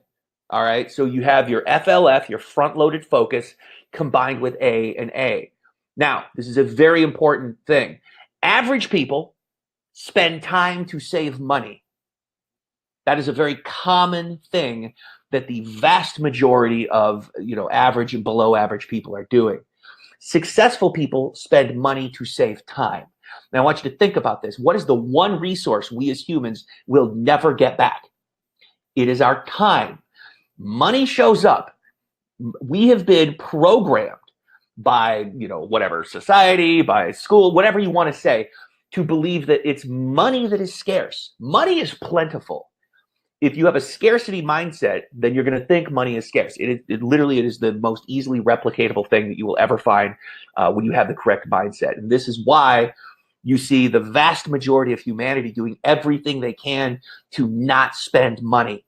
All right. So you have your FLF, your front loaded focus, combined with A and A. Now, this is a very important thing. Average people spend time to save money. That is a very common thing that the vast majority of, average and below average people are doing. Successful people spend money to save time. Now, I want you to think about this. What is the one resource we as humans will never get back? It is our time. Money shows up. We have been programmed by, whatever society, by school, whatever you want to say, to believe that it's money that is scarce. Money is plentiful. If you have a scarcity mindset, then you're going to think money is scarce. It is the most easily replicatable thing that you will ever find when you have the correct mindset. And this is why you see the vast majority of humanity doing everything they can to not spend money.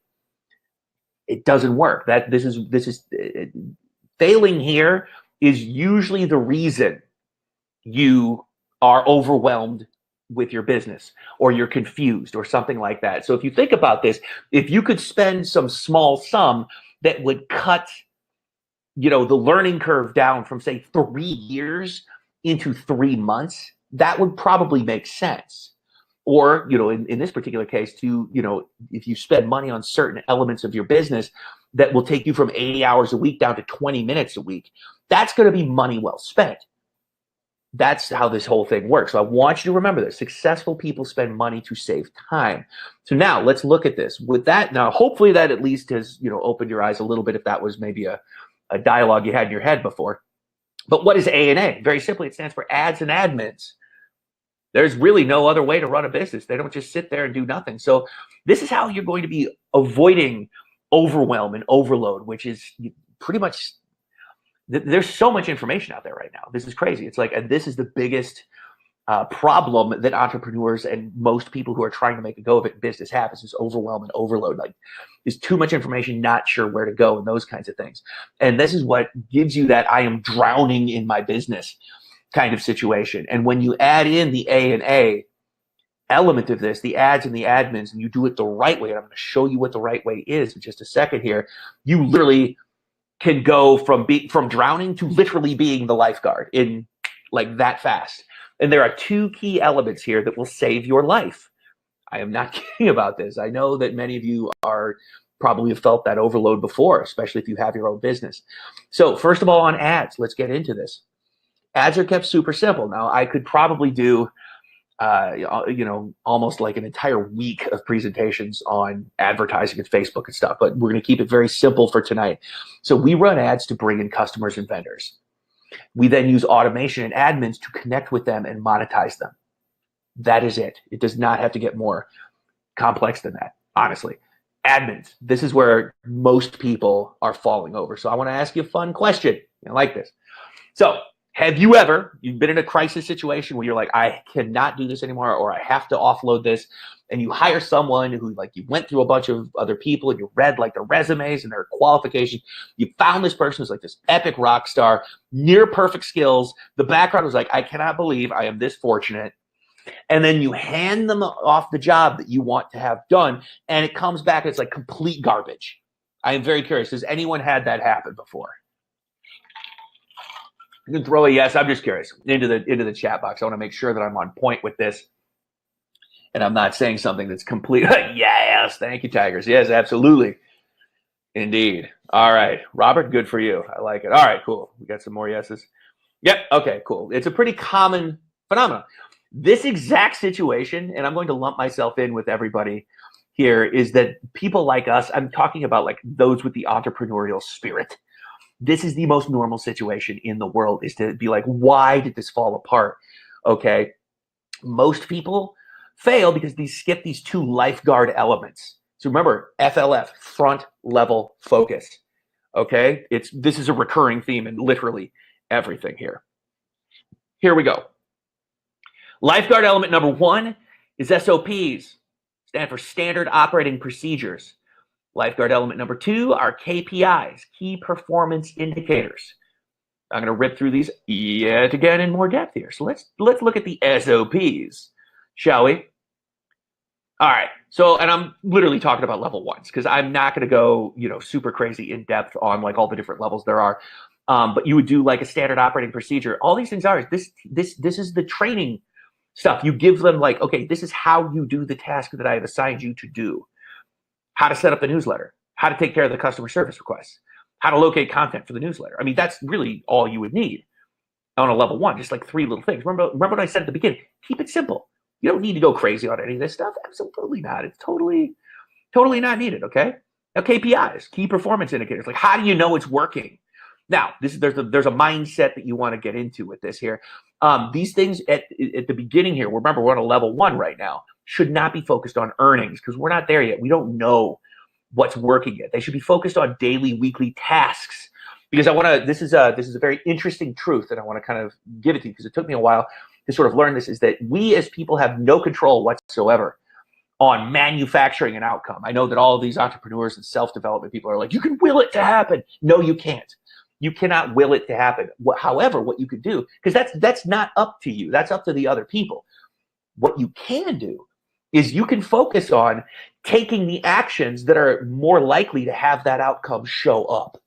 It doesn't work. Failing here is usually the reason you are overwhelmed with your business, or you're confused, or something like that. So if you think about this, if you could spend some small sum that would cut, the learning curve down from, say, 3 years into 3 months, that would probably make sense. Or, in this particular case, if you spend money on certain elements of your business that will take you from 80 hours a week down to 20 minutes a week, that's going to be money well spent. That's how this whole thing works. So I want you to remember this. Successful people spend money to save time. So now let's look at this. With that, now hopefully that at least has, opened your eyes a little bit, if that was maybe a dialogue you had in your head before. But what is A&A? Very simply, it stands for ads and admins. There's really no other way to run a business. They don't just sit there and do nothing. So this is how you're going to be avoiding overwhelm and overload, which is pretty much, there's so much information out there right now. This is crazy. It's like, and this is the biggest problem that entrepreneurs and most people who are trying to make a go of it in business have, is this overwhelm and overload. Like, there's too much information, not sure where to go, and those kinds of things. And this is what gives you that I am drowning in my business kind of situation. And when you add in the A and A element of this, the ads and the admins, and you do it the right way, and I'm going to show you what the right way is in just a second here, you literally can go from drowning to literally being the lifeguard in like that fast. And there are 2 key elements here that will save your life. I am not kidding about this. I know that many of you are probably have felt that overload before, especially if you have your own business. So first of all, on ads, let's get into this. Ads are kept super simple. Now, I could probably do almost like an entire week of presentations on advertising and Facebook and stuff, but we're going to keep it very simple for tonight. So we run ads to bring in customers and vendors. We then use automation and admins to connect with them and monetize them. That is it. It does not have to get more complex than that, honestly. Admins, this is where most people are falling over. So I want to ask you a fun question. I like this. So have you been in a crisis situation where you're like, I cannot do this anymore, or I have to offload this, and you hire someone who, like, you went through a bunch of other people and you read like their resumes and their qualifications. You found this person who's like this epic rock star, near perfect skills. The background was like, I cannot believe I am this fortunate. And then you hand them off the job that you want to have done, and it comes back and it's like complete garbage. I am very curious. Has anyone had that happen before? You can throw a yes. I'm just curious into the chat box. I want to make sure that I'm on point with this, and I'm not saying something that's complete. Yes, thank you, Tigers. Yes, absolutely, indeed. All right, Robert, good for you. I like it. All right, cool. We got some more yeses. Yep. Okay, cool. It's a pretty common phenomenon. This exact situation, and I'm going to lump myself in with everybody here, is that people like us. I'm talking about like those with the entrepreneurial spirit. This is the most normal situation in the world, is to be like, why did this fall apart? Okay. Most people fail because they skip these 2 lifeguard elements. So remember, FLF, front level focus. Okay. This is a recurring theme in literally everything here. Here we go. Lifeguard element number 1 is SOPs, stand for standard operating procedures. Lifeguard element number 2 are KPIs, key performance indicators. I'm going to rip through these yet again in more depth here. So let's look at the SOPs, shall we? All right. So, and I'm literally talking about level ones because I'm not going to go, super crazy in depth on like all the different levels there are. But you would do like a standard operating procedure. All these things are this is the training stuff. You give them like, okay, this is how you do the task that I have assigned you to do. How to set up the newsletter, how to take care of the customer service requests, how to locate content for the newsletter. I mean, that's really all you would need on a level one, just like 3 little things. Remember what I said at the beginning? Keep it simple. You don't need to go crazy on any of this stuff. Absolutely not. It's totally not needed. Okay. Now KPIs, key performance indicators. Like, how do you know it's working? Now, there's a mindset that you want to get into with this here. These things at the beginning here. Remember, we're on a level 1 right now. Should not be focused on earnings because we're not there yet. We don't know what's working yet. They should be focused on daily, weekly tasks. Because I want to. This is a very interesting truth, and I want to kind of give it to you because it took me a while to sort of learn this. Is that we as people have no control whatsoever on manufacturing an outcome. I know that all of these entrepreneurs and self-development people are like, you can will it to happen. No, you can't. You cannot will it to happen. However, what you could do, because that's not up to you. That's up to the other people. What you can do is you can focus on taking the actions that are more likely to have that outcome show up.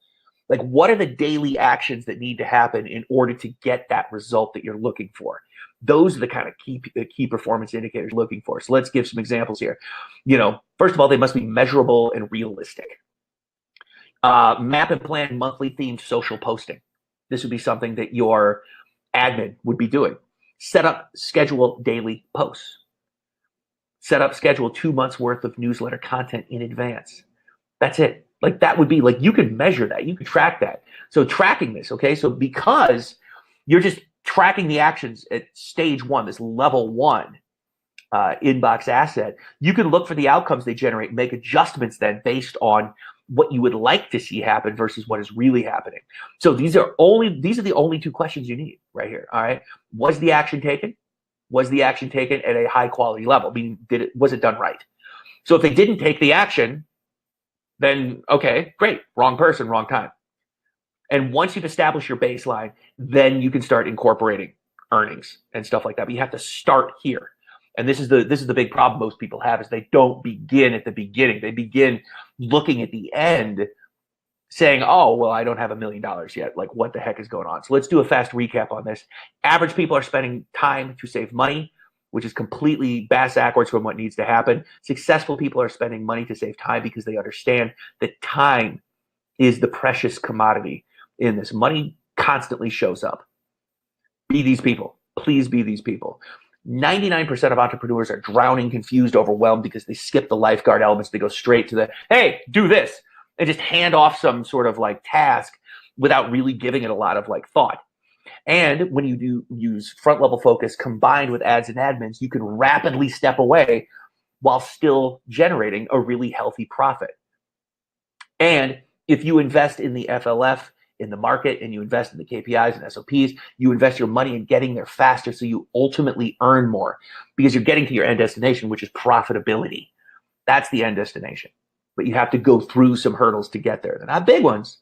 Like, what are the daily actions that need to happen in order to get that result that you're looking for? Those are the kind of key performance indicators you're looking for. So let's give some examples here. First of all, they must be measurable and realistic. Map and plan monthly themed social posting. This would be something that your admin would be doing. Set up, schedule daily posts. Set up, schedule 2 months worth of newsletter content in advance. That's it. Like, that would be like, you could measure that. You could track that. So tracking this, okay? So because you're just tracking the actions at stage 1, this level 1 inbox asset, you can look for the outcomes they generate, make adjustments then based on what you would like to see happen versus what is really happening. So these are the only 2 questions you need right here. All right. Was the action taken? Was the action taken at a high quality level? Meaning, was it done right? So if they didn't take the action, then okay, great. Wrong person, wrong time. And once you've established your baseline, then you can start incorporating earnings and stuff like that. But you have to start here. And this is the big problem most people have, is they don't begin at the beginning. They begin looking at the end saying, oh, well, I don't have $1 million yet. Like, what the heck is going on? So let's do a fast recap on this. Average people are spending time to save money, which is completely backwards from what needs to happen. Successful people are spending money to save time because they understand that time is the precious commodity in this. Money constantly shows up. Be these people. Please be these people. 99% of entrepreneurs are drowning, confused, overwhelmed because they skip the lifeguard elements. They go straight to the, hey, do this, and just hand off some sort of like task without really giving it a lot of like thought. And when you do use front level focus combined with ads and admins, you can rapidly step away while still generating a really healthy profit. And if you invest in the FLF, in the market, and you invest in the KPIs and SOPs, you invest your money in getting there faster so you ultimately earn more because you're getting to your end destination, which is profitability. That's the end destination. But you have to go through some hurdles to get there. They're not big ones.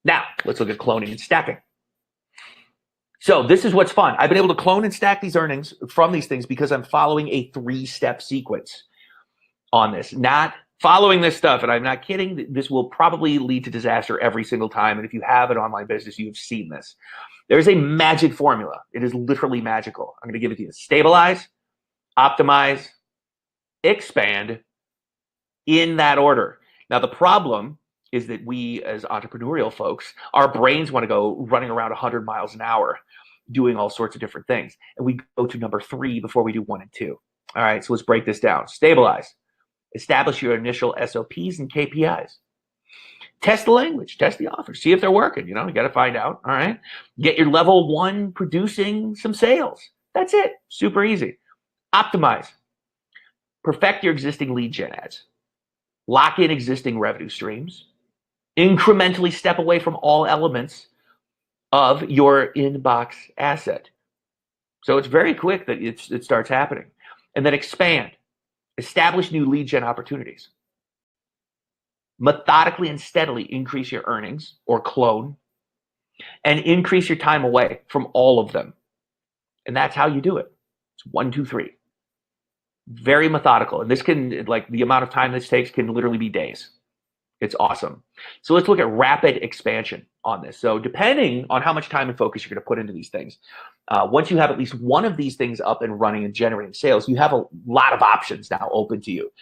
Now, let's look at cloning and stacking. So this is what's fun. I've been able to clone and stack these earnings from these things because I'm following a 3-step sequence on this, not following this stuff. And I'm not kidding. This will probably lead to disaster every single time. And if you have an online business, you've seen this. There's a magic formula. It is literally magical. I'm going to give it to you. Stabilize, optimize, expand in that order. Now, the problem is that we as entrepreneurial folks, our brains want to go running around 100 miles an hour doing all sorts of different things. And we go to number 3 before we do 1 and 2. All right, so let's break this down. Stabilize. Establish your initial SOPs and KPIs. Test the language, test the offers, see if they're working. You got to find out. All right. Get your level 1 producing some sales. That's it. Super easy. Optimize. Perfect your existing lead gen ads. Lock in existing revenue streams. Incrementally step away from all elements of your inbox asset. So it's very quick that it starts happening. And then expand. Establish new lead gen opportunities. Methodically and steadily increase your earnings or clone and increase your time away from all of them. And that's how you do it. It's 1, 2, 3. Very methodical. And this can, like, the amount of time this takes can literally be days. It's awesome. So let's look at rapid expansion on this. So depending on how much time and focus you're going to put into these things, once you have at least one of these things up and running and generating sales, you have a lot of options now open to you.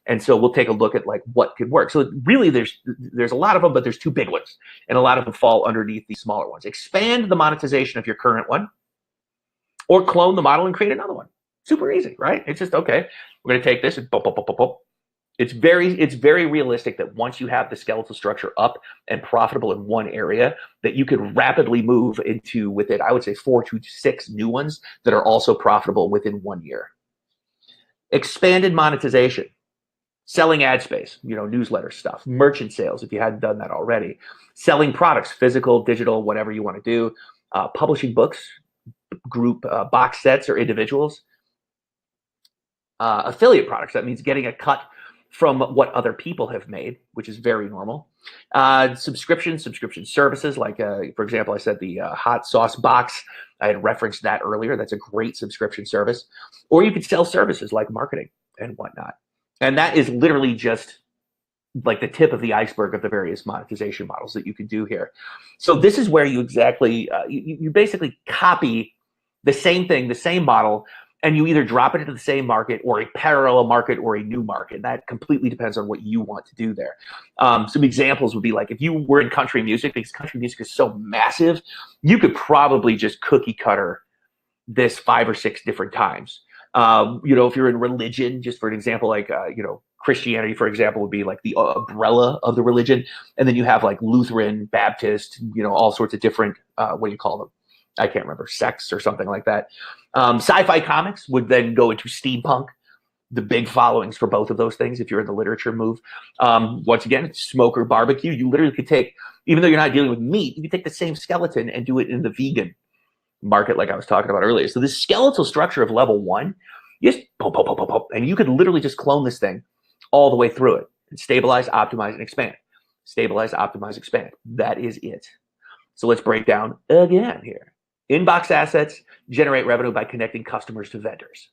And so we'll take a look at like what could work. So really there's a lot of them, but there's two big ones, and a lot of them fall underneath these smaller ones. Expand the monetization of your current one, or clone the model and create another one. Super easy, right? It's just, okay, we're going to take this and boop, boop, boop, boop, boop. It's very realistic that once you have the skeletal structure up and profitable in one area, that you could rapidly move into, within, I would say, 4 to 6 new ones that are also profitable within 1 year. Expanded monetization, selling ad space, newsletter stuff, merchant sales if you hadn't done that already, selling products, physical, digital, whatever you want to do, publishing books, group box sets or individuals, affiliate products. That means getting a cut from what other people have made, which is very normal. Subscription services, like, for example, I said the hot sauce box. I had referenced that earlier. That's a great subscription service. Or you could sell services like marketing and whatnot. And that is literally just like the tip of the iceberg of the various monetization models that you can do here. So this is where you exactly, you basically copy the same thing, the same model, and you either drop it into the same market or a parallel market or a new market. That completely depends on what you want to do there. Some examples would be like, if you were in country music, because country music is so massive, you could probably just cookie cutter this 5 or 6 different times. If you're in religion, just for an example, like, Christianity, for example, would be like the umbrella of the religion. And then you have like Lutheran, Baptist, all sorts of different, what do you call them? I can't remember, sects or something like that. Sci-fi comics would then go into steampunk, the big followings for both of those things if you're in the literature move. Once again, smoke or barbecue, you literally could take, even though you're not dealing with meat, you could take the same skeleton and do it in the vegan market like I was talking about earlier. So this skeletal structure of level 1, you just pop, pop, pop, pop, pop, and you could literally just clone this thing all the way through it and stabilize, optimize, and expand. Stabilize, optimize, expand. That is it. So let's break down again here. Inbox assets generate revenue by connecting customers to vendors.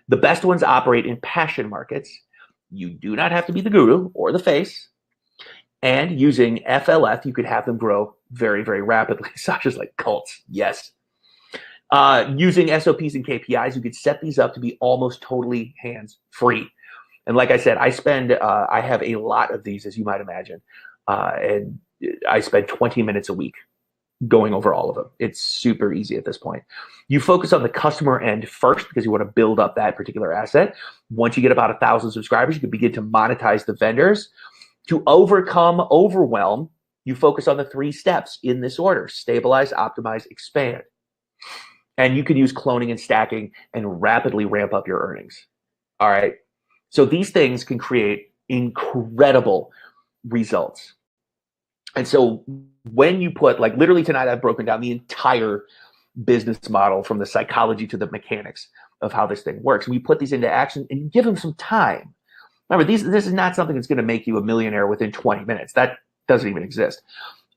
The best ones operate in passion markets. You do not have to be the guru or the face. And using FLF, you could have them grow very, very rapidly. Sasha's like, cults, yes. Using SOPs and KPIs, you could set these up to be almost totally hands-free. And like I said, I have a lot of these, as you might imagine. And I spend 20 minutes a week going over all of them. It's super easy at this point. You focus on the customer end first because you want to build up that particular asset. Once you get about 1,000 subscribers, you can begin to monetize the vendors. To overcome overwhelm, you focus on the 3 steps in this order: stabilize, optimize, expand. And you can use cloning and stacking and rapidly ramp up your earnings. All right. So these things can create incredible results. And so when you put, like, literally tonight, I've broken down the entire business model from the psychology to the mechanics of how this thing works. And we put these into action and you give them some time. Remember, this is not something that's going to make you a millionaire within 20 minutes. That doesn't even exist.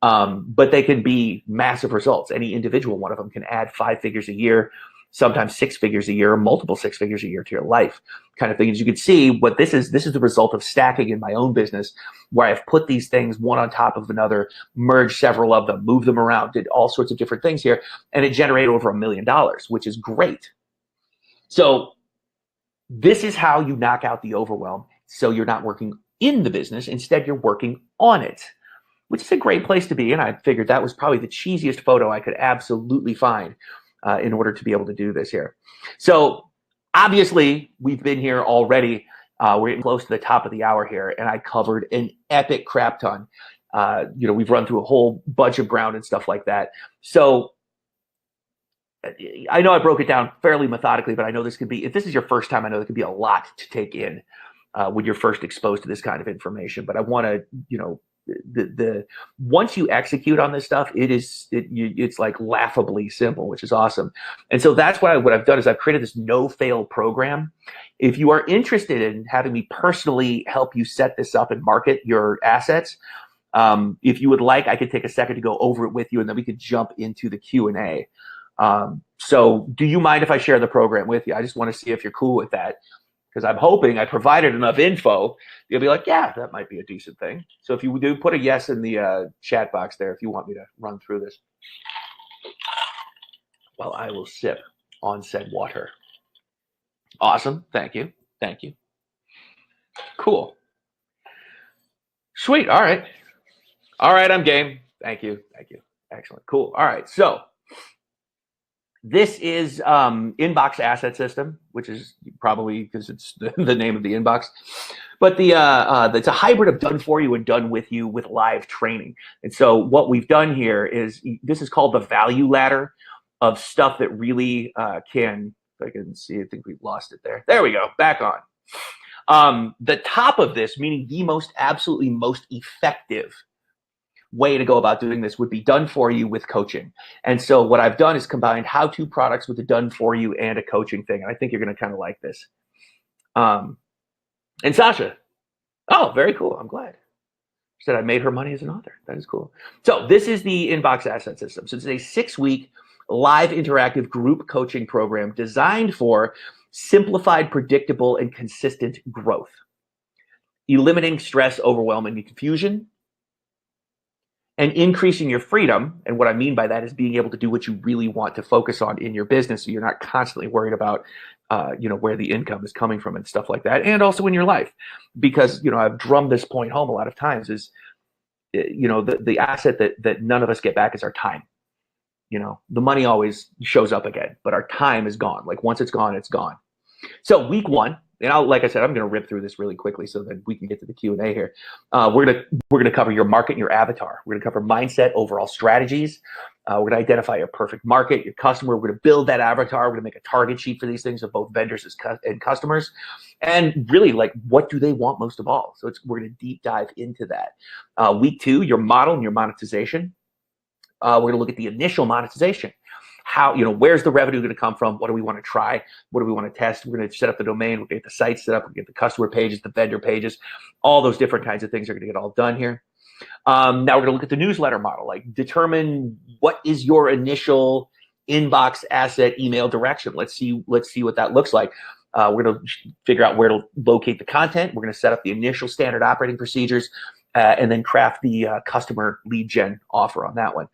But they can be massive results. Any individual one of them can add 5 figures a year, sometimes 6 figures a year, multiple 6 figures a year to your life kind of thing. As you can see, what this is the result of stacking in my own business, where I've put these things one on top of another, merged several of them, moved them around, did all sorts of different things here, and it generated over $1 million, which is great. So this is how you knock out the overwhelm. So you're not working in the business. Instead, you're working on it, which is a great place to be. And I figured that was probably the cheesiest photo I could absolutely find in order to be able to do this here. So obviously, we've been here already. We're getting close to the top of the hour here, and I covered an epic crap ton. We've run through a whole bunch of ground and stuff like that. So I know I broke it down fairly methodically, but I know this could be, if this is your first time, I know there could be a lot to take in when you're first exposed to this kind of information. But I want to, once you execute on this stuff, it's like laughably simple, which is awesome. And so that's what I've done is I've created this no-fail program. If you are interested in having me personally help you set this up and market your assets, if you would like, I could take a second to go over it with you, and then we could jump into the Q&A. So do you mind if I share the program with you? I just want to see if you're cool with that, because I'm hoping I provided enough info. You'll be like, yeah, that might be a decent thing. So if you do, put a yes in the chat box there if you want me to run through this. Well, I will sip on said water. Awesome. Thank you. Thank you. Cool. Sweet. All right. All right, I'm game. Thank you. Thank you. Excellent. Cool. All right. So this is Inbox Asset System, which is probably because it's the name of the inbox. But it's a hybrid of done for you and done with you with live training. And so what we've done here is this is called the value ladder of stuff that really can, if I can see, I think we've lost it there. There we go. Back on. The top of this, meaning the absolutely most effective way to go about doing this would be done for you with coaching. And so what I've done is combined how-to products with a done for you and a coaching thing. And I think you're going to kind of like this. And Sasha, oh, very cool. I'm glad. She said I made her money as an author. That is cool. So this is the Inbox Asset System. So it's a 6-week live interactive group coaching program designed for simplified, predictable, and consistent growth, eliminating stress, overwhelm, and confusion, and increasing your freedom. And what I mean by that is being able to do what you really want to focus on in your business, so you're not constantly worried about where the income is coming from and stuff like that, and also in your life. Because I've drummed this point home a lot of times is the asset that none of us get back is our time. The money always shows up again, but our time is gone. Like once it's gone, it's gone. So week 1, and like I said, I'm going to rip through this really quickly so that we can get to the Q&A here. We're going to cover your market and your avatar. We're going to cover mindset, overall strategies. We're going to identify your perfect market, your customer. We're going to build that avatar. We're going to make a target sheet for these things of both vendors and customers. And really, like, what do they want most of all? So we're going to deep dive into that. Week 2, your model and your monetization. We're going to look at the initial monetization. How, where's the revenue going to come from? What do we want to try? What do we want to test? We're going to set up the domain. We're going to get the site set up. We're going to get the customer pages, the vendor pages, all those different kinds of things are going to get all done here. Now we're going to look at the newsletter model, like determine what is your initial inbox asset email direction. Let's see what that looks like. We're going to figure out where to locate the content. We're going to set up the initial standard operating procedures and then craft the customer lead gen offer on that one.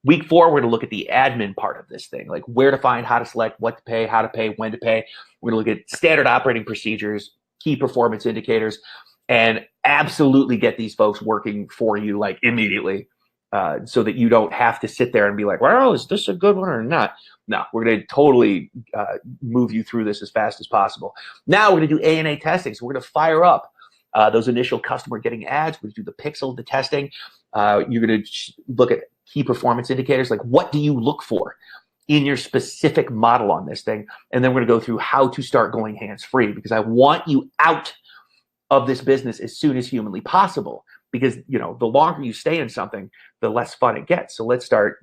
Week 4, we're going to look at the admin part of this thing, like where to find, how to select, what to pay, how to pay, when to pay. We're going to look at standard operating procedures, key performance indicators, and absolutely get these folks working for you like immediately so that you don't have to sit there and be like, well, is this a good one or not? No, we're going to totally move you through this as fast as possible. Now we're going to do A&A testing. So we're going to fire up those initial customer getting ads. We're going to do the pixel, the testing. You're going to look at key performance indicators, like what do you look for in your specific model on this thing? And then we're going to go through how to start going hands-free, because I want you out of this business as soon as humanly possible, because the longer you stay in something, the less fun it gets. So let's start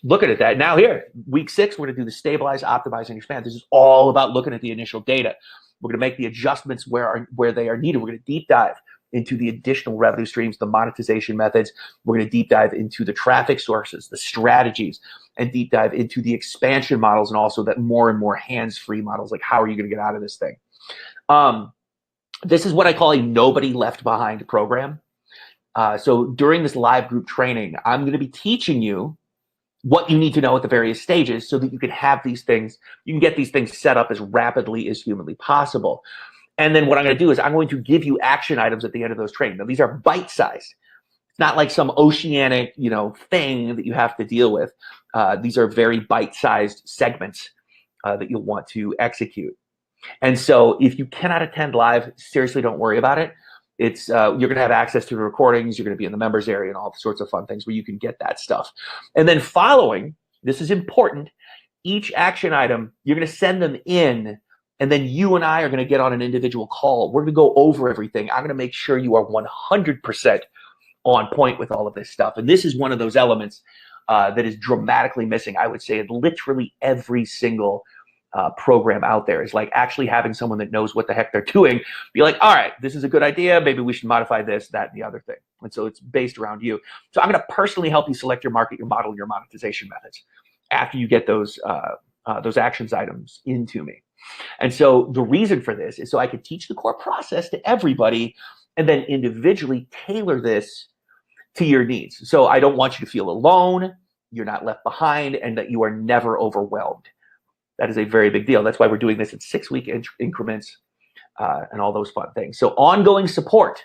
looking at that. Now here, week 6, we're going to do the stabilize, optimize, and expand. This is all about looking at the initial data. We're going to make the adjustments where they are needed. We're going to deep dive into the additional revenue streams, the monetization methods. We're going to deep dive into the traffic sources, the strategies, and deep dive into the expansion models, and also that more and more hands-free models, like how are you going to get out of this thing? This is what I call a nobody left behind program. So during this live group training, I'm going to be teaching you what you need to know at the various stages so that you can have these things, you can get these things set up as rapidly as humanly possible. And then what I'm going to do is I'm going to give you action items at the end of those trainings. Now, these are bite-sized. It's not like some oceanic, thing that you have to deal with. These are very bite-sized segments that you'll want to execute. And so if you cannot attend live, seriously, don't worry about it. It's you're going to have access to the recordings. You're going to be in the members area and all sorts of fun things where you can get that stuff. And then following, this is important, each action item, you're going to send them in. And then you and I are going to get on an individual call. We're going to go over everything. I'm going to make sure you are 100% on point with all of this stuff. And this is one of those elements that is dramatically missing. I would say in literally every single program out there is like actually having someone that knows what the heck they're doing. Be like, all right, this is a good idea. Maybe we should modify this, that, and the other thing. And so it's based around you. So I'm going to personally help you select your market, your model, and your monetization methods after you get those those actions items into me. And so the reason for this is so I could teach the core process to everybody and then individually tailor this to your needs. So I don't want you to feel alone, you're not left behind, and that you are never overwhelmed. That is a very big deal. That's why we're doing this in 6-week increments and all those fun things. So ongoing support.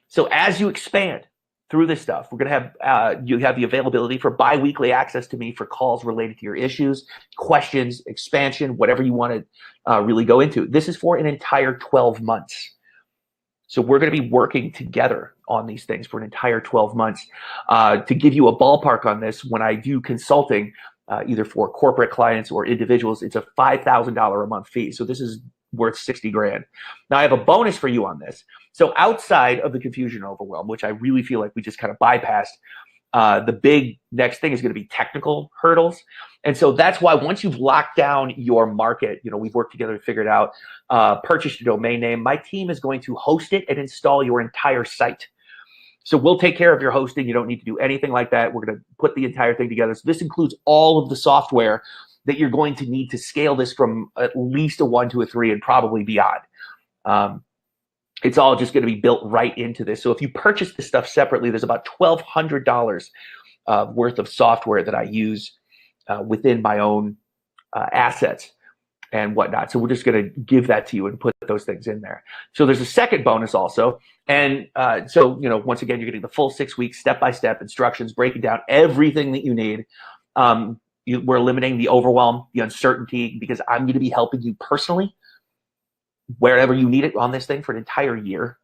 So as you expand through this stuff, we're going to have, you have the availability for bi-weekly access to me for calls related to your issues, questions, expansion, whatever you want to really go into. This is for an entire 12 months. So we're going to be working together on these things for an entire 12 months. To give you a ballpark on this, when I do consulting, either for corporate clients or individuals, it's a $5,000 a month fee. So this is worth 60 grand. Now I have a bonus for you on this. So outside of the confusion and overwhelm, which I really feel like we just kind of bypassed, the big next thing is going to be technical hurdles. And so that's why once you've locked down your market, you know, we've worked together to figure it out, purchase your domain name, my team is going to host it and install your entire site. So we'll take care of your hosting. You don't need to do anything like that. We're going to put the entire thing together. So this includes all of the software that you're going to need to scale this from at least a 1 to a 3 and probably beyond. It's all just going to be built right into this. So if you purchase this stuff separately, there's about $1,200 worth of software that I use within my own assets and whatnot. So we're just going to give that to you and put those things in there. So there's a second bonus also. And so, you know, once again, you're getting the full 6 weeks, step-by-step instructions, breaking down everything that you need. We're eliminating the overwhelm, the uncertainty, because I'm going to be helping you personally wherever you need it on this thing for an entire year.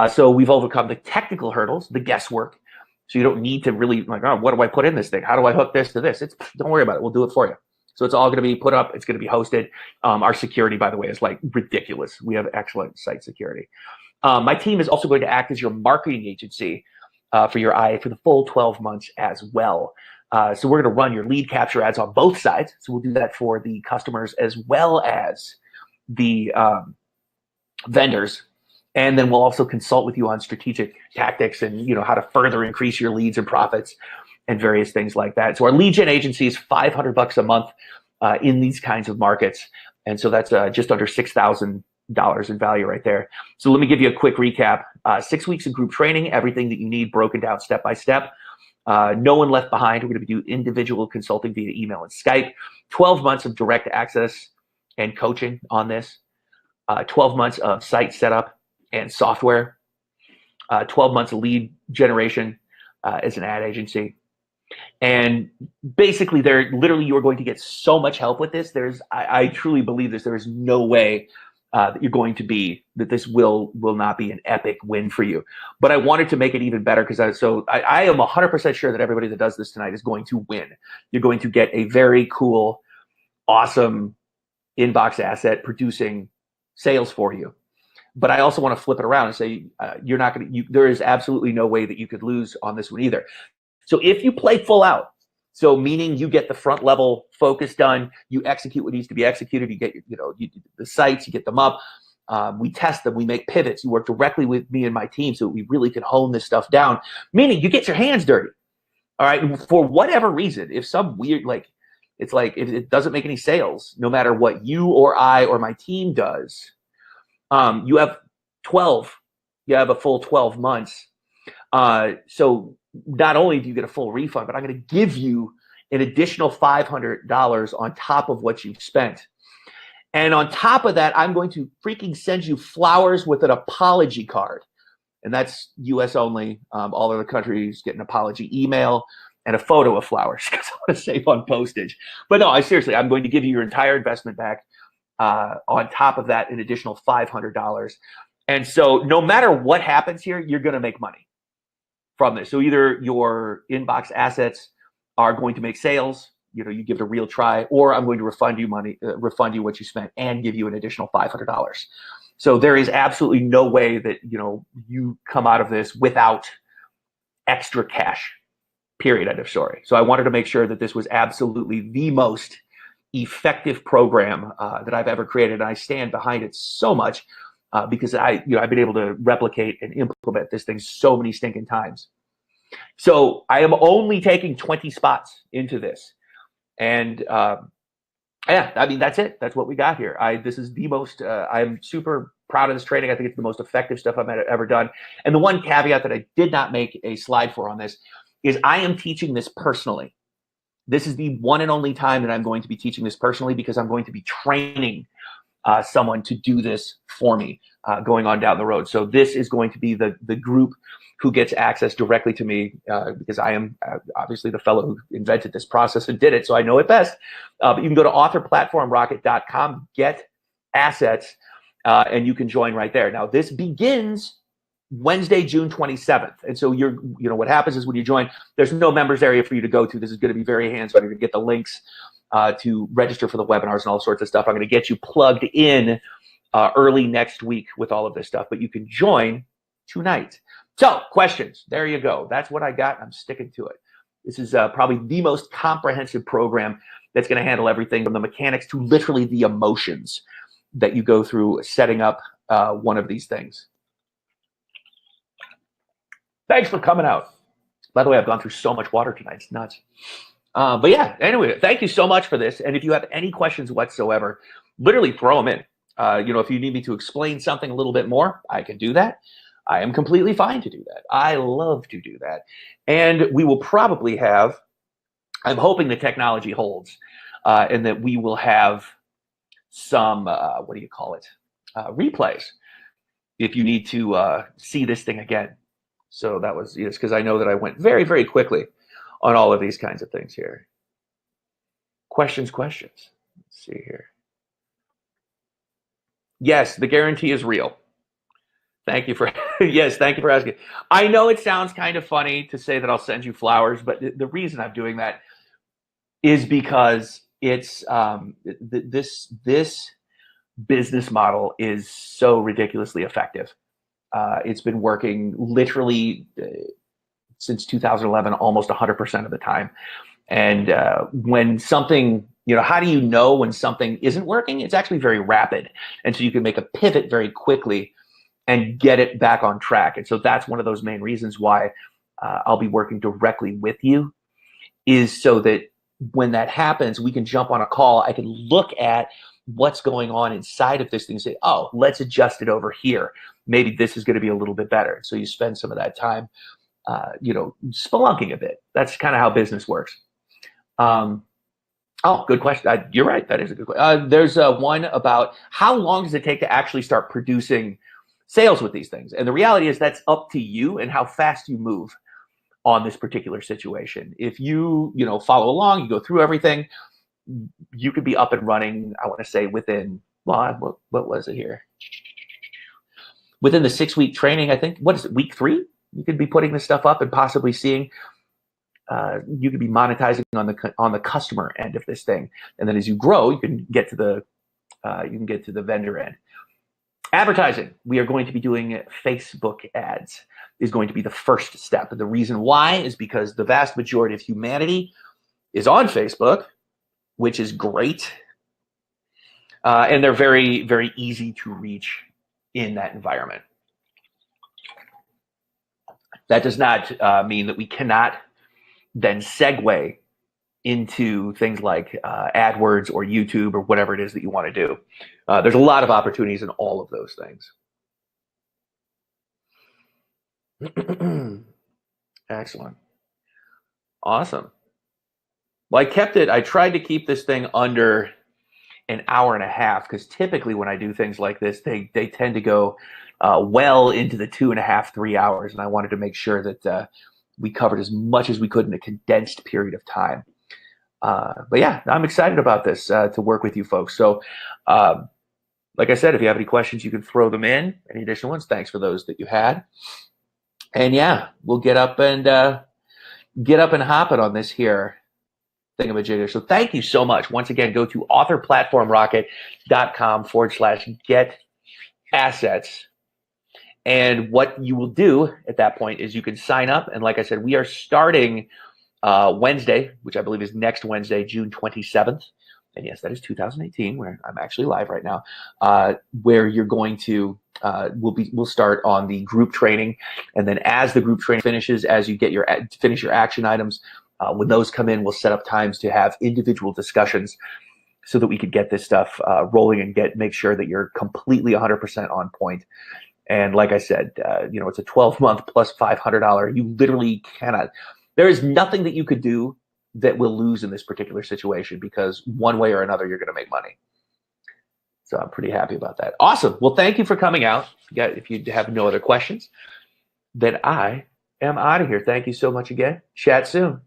So we've overcome the technical hurdles, the guesswork. So you don't need to really like, oh, what do I put in this thing? How do I hook this to this? Don't worry about it. We'll do it for you. So it's all going to be put up. It's going to be hosted. Our security, by the way, is like ridiculous. We have excellent site security. My team is also going to act as your marketing agency for your IA for the full 12 months as well. So we're going to run your lead capture ads on both sides. So we'll do that for the customers as well as the vendors. And then we'll also consult with you on strategic tactics and, you know, how to further increase your leads and profits and various things like that. So our lead gen agency is $500 a month in these kinds of markets. And so that's just under $6,000 in value right there. So let me give you a quick recap. 6 weeks of group training, everything that you need broken down step by step. No one left behind. We're going to do individual consulting via email and Skype. 12 months of direct access and coaching on this. 12 months of site setup and software. 12 months of lead generation as an ad agency. And basically, you are going to get so much help with this. I truly believe this. There is no way that this will not be an epic win for you. But I wanted to make it even better because I am 100% sure that everybody that does this tonight is going to win. You're going to get a very cool, awesome inbox asset producing sales for you. But I also want to flip it around and say there is absolutely no way that you could lose on this one either. So if you play full out, so meaning you get the front level focus done, you execute what needs to be executed, you get the sites, you get them up, we test them, we make pivots, you work directly with me and my team so we really can hone this stuff down, meaning you get your hands dirty. All right, for whatever reason, if some weird, if it doesn't make any sales, no matter what you or I or my team does, you have a full 12 months. So not only do you get a full refund, but I'm going to give you an additional $500 on top of what you've spent. And on top of that, I'm going to freaking send you flowers with an apology card. And that's US only. All other countries get an apology email and a photo of flowers because I want to save on postage. But no, seriously, I'm going to give you your entire investment back. On top of that, an additional $500. And so no matter what happens here, you're going to make money from this. So either your inbox assets are going to make sales, you give it a real try, or I'm going to refund you what you spent and give you an additional $500. So there is absolutely no way that, you come out of this without extra cash, period, end of story. So I wanted to make sure that this was absolutely the most effective program that I've ever created. And I stand behind it so much because I've been able to replicate and implement this thing so many stinking times. So I am only taking 20 spots into this. And Yeah, I mean, that's it. That's what we got here. This is the most, I'm super proud of this training. I think it's the most effective stuff I've ever done. And the one caveat that I did not make a slide for on this is I am teaching this personally. This is the one and only time that I'm going to be teaching this personally, because I'm going to be training someone to do this for me going on down the road. So this is going to be the group who gets access directly to me, because I am obviously the fellow who invented this process and did it, so I know it best. But you can go to authorplatformrocket.com, get assets, and you can join right there. Now, this begins Wednesday, June 27th. And so what happens is when you join, there's no members area for you to go to. This is going to be very hands-on. You're going to get the links to register for the webinars and all sorts of stuff. I'm going to get you plugged in early next week with all of this stuff, but you can join tonight. So questions, there you go. That's what I got. I'm sticking to it. This is probably the most comprehensive program that's going to handle everything from the mechanics to literally the emotions that you go through setting up one of these things. Thanks for coming out. By the way, I've gone through so much water tonight. It's nuts. But yeah, anyway, thank you so much for this. And if you have any questions whatsoever, literally throw them in. If you need me to explain something a little bit more, I can do that. I am completely fine to do that. I love to do that. And we will probably have, I'm hoping the technology holds, and that we will have some, what do you call it? Replays if you need to see this thing again. So that was, yes, because I know that I went very, very quickly on all of these kinds of things here. Questions. Let's see here. Yes, the guarantee is real. Thank you for, yes, thank you for asking. I know it sounds kind of funny to say that I'll send you flowers, but the reason I'm doing that is because it's, this business model is so ridiculously effective. It's been working literally since 2011, almost 100% of the time. And when something, how do you know when something isn't working? It's actually very rapid. And so you can make a pivot very quickly and get it back on track. And so that's one of those main reasons why I'll be working directly with you, is so that when that happens, we can jump on a call. I can look at what's going on inside of this thing and say, oh, let's adjust it over here. Maybe this is going to be a little bit better. So you spend some of that time, spelunking a bit. That's kind of how business works. Oh, good question. You're right. That is a good question. There's one about how long does it take to actually start producing sales with these things? And the reality is that's up to you and how fast you move on this particular situation. If you, follow along, you go through everything, you could be up and running, I want to say within, well, what was it here? Within the 6-week training, I think, what is it, week 3? You could be putting this stuff up and possibly seeing, you could be monetizing on the customer end of this thing. And then as you grow, you can get to the vendor end. Advertising, we are going to be doing Facebook ads is going to be the first step. And the reason why is because the vast majority of humanity is on Facebook, which is great. And they're very, very easy to reach in that environment. That does not mean that we cannot then segue into things like AdWords or YouTube or whatever it is that you want to do. There's a lot of opportunities in all of those things. Excellent. Awesome. Well, I tried to keep this thing under an hour and a half, because typically when I do things like this, they tend to go well into the 2.5, 3 hours. And I wanted to make sure that we covered as much as we could in a condensed period of time. But yeah, I'm excited about this to work with you folks. So like I said, if you have any questions, you can throw them in. Any additional ones, thanks for those that you had. And yeah, we'll get up and hopping on this here thingamajigger. So thank you so much. Once again, go to authorplatformrocket.com/get assets. And what you will do at that point is you can sign up. And like I said, we are starting Wednesday, which I believe is next Wednesday, June 27th. And yes, that is 2018, where I'm actually live right now, where you're going to, we'll start on the group training. And then as the group training finishes, as you finish your action items, when those come in, we'll set up times to have individual discussions so that we could get this stuff rolling and make sure that you're completely 100% on point. And like I said, it's a 12-month plus $500. You literally cannot. There is nothing that you could do that will lose in this particular situation, because one way or another, you're going to make money. So I'm pretty happy about that. Awesome. Well, thank you for coming out. If you have no other questions, then I am out of here. Thank you so much again. Chat soon.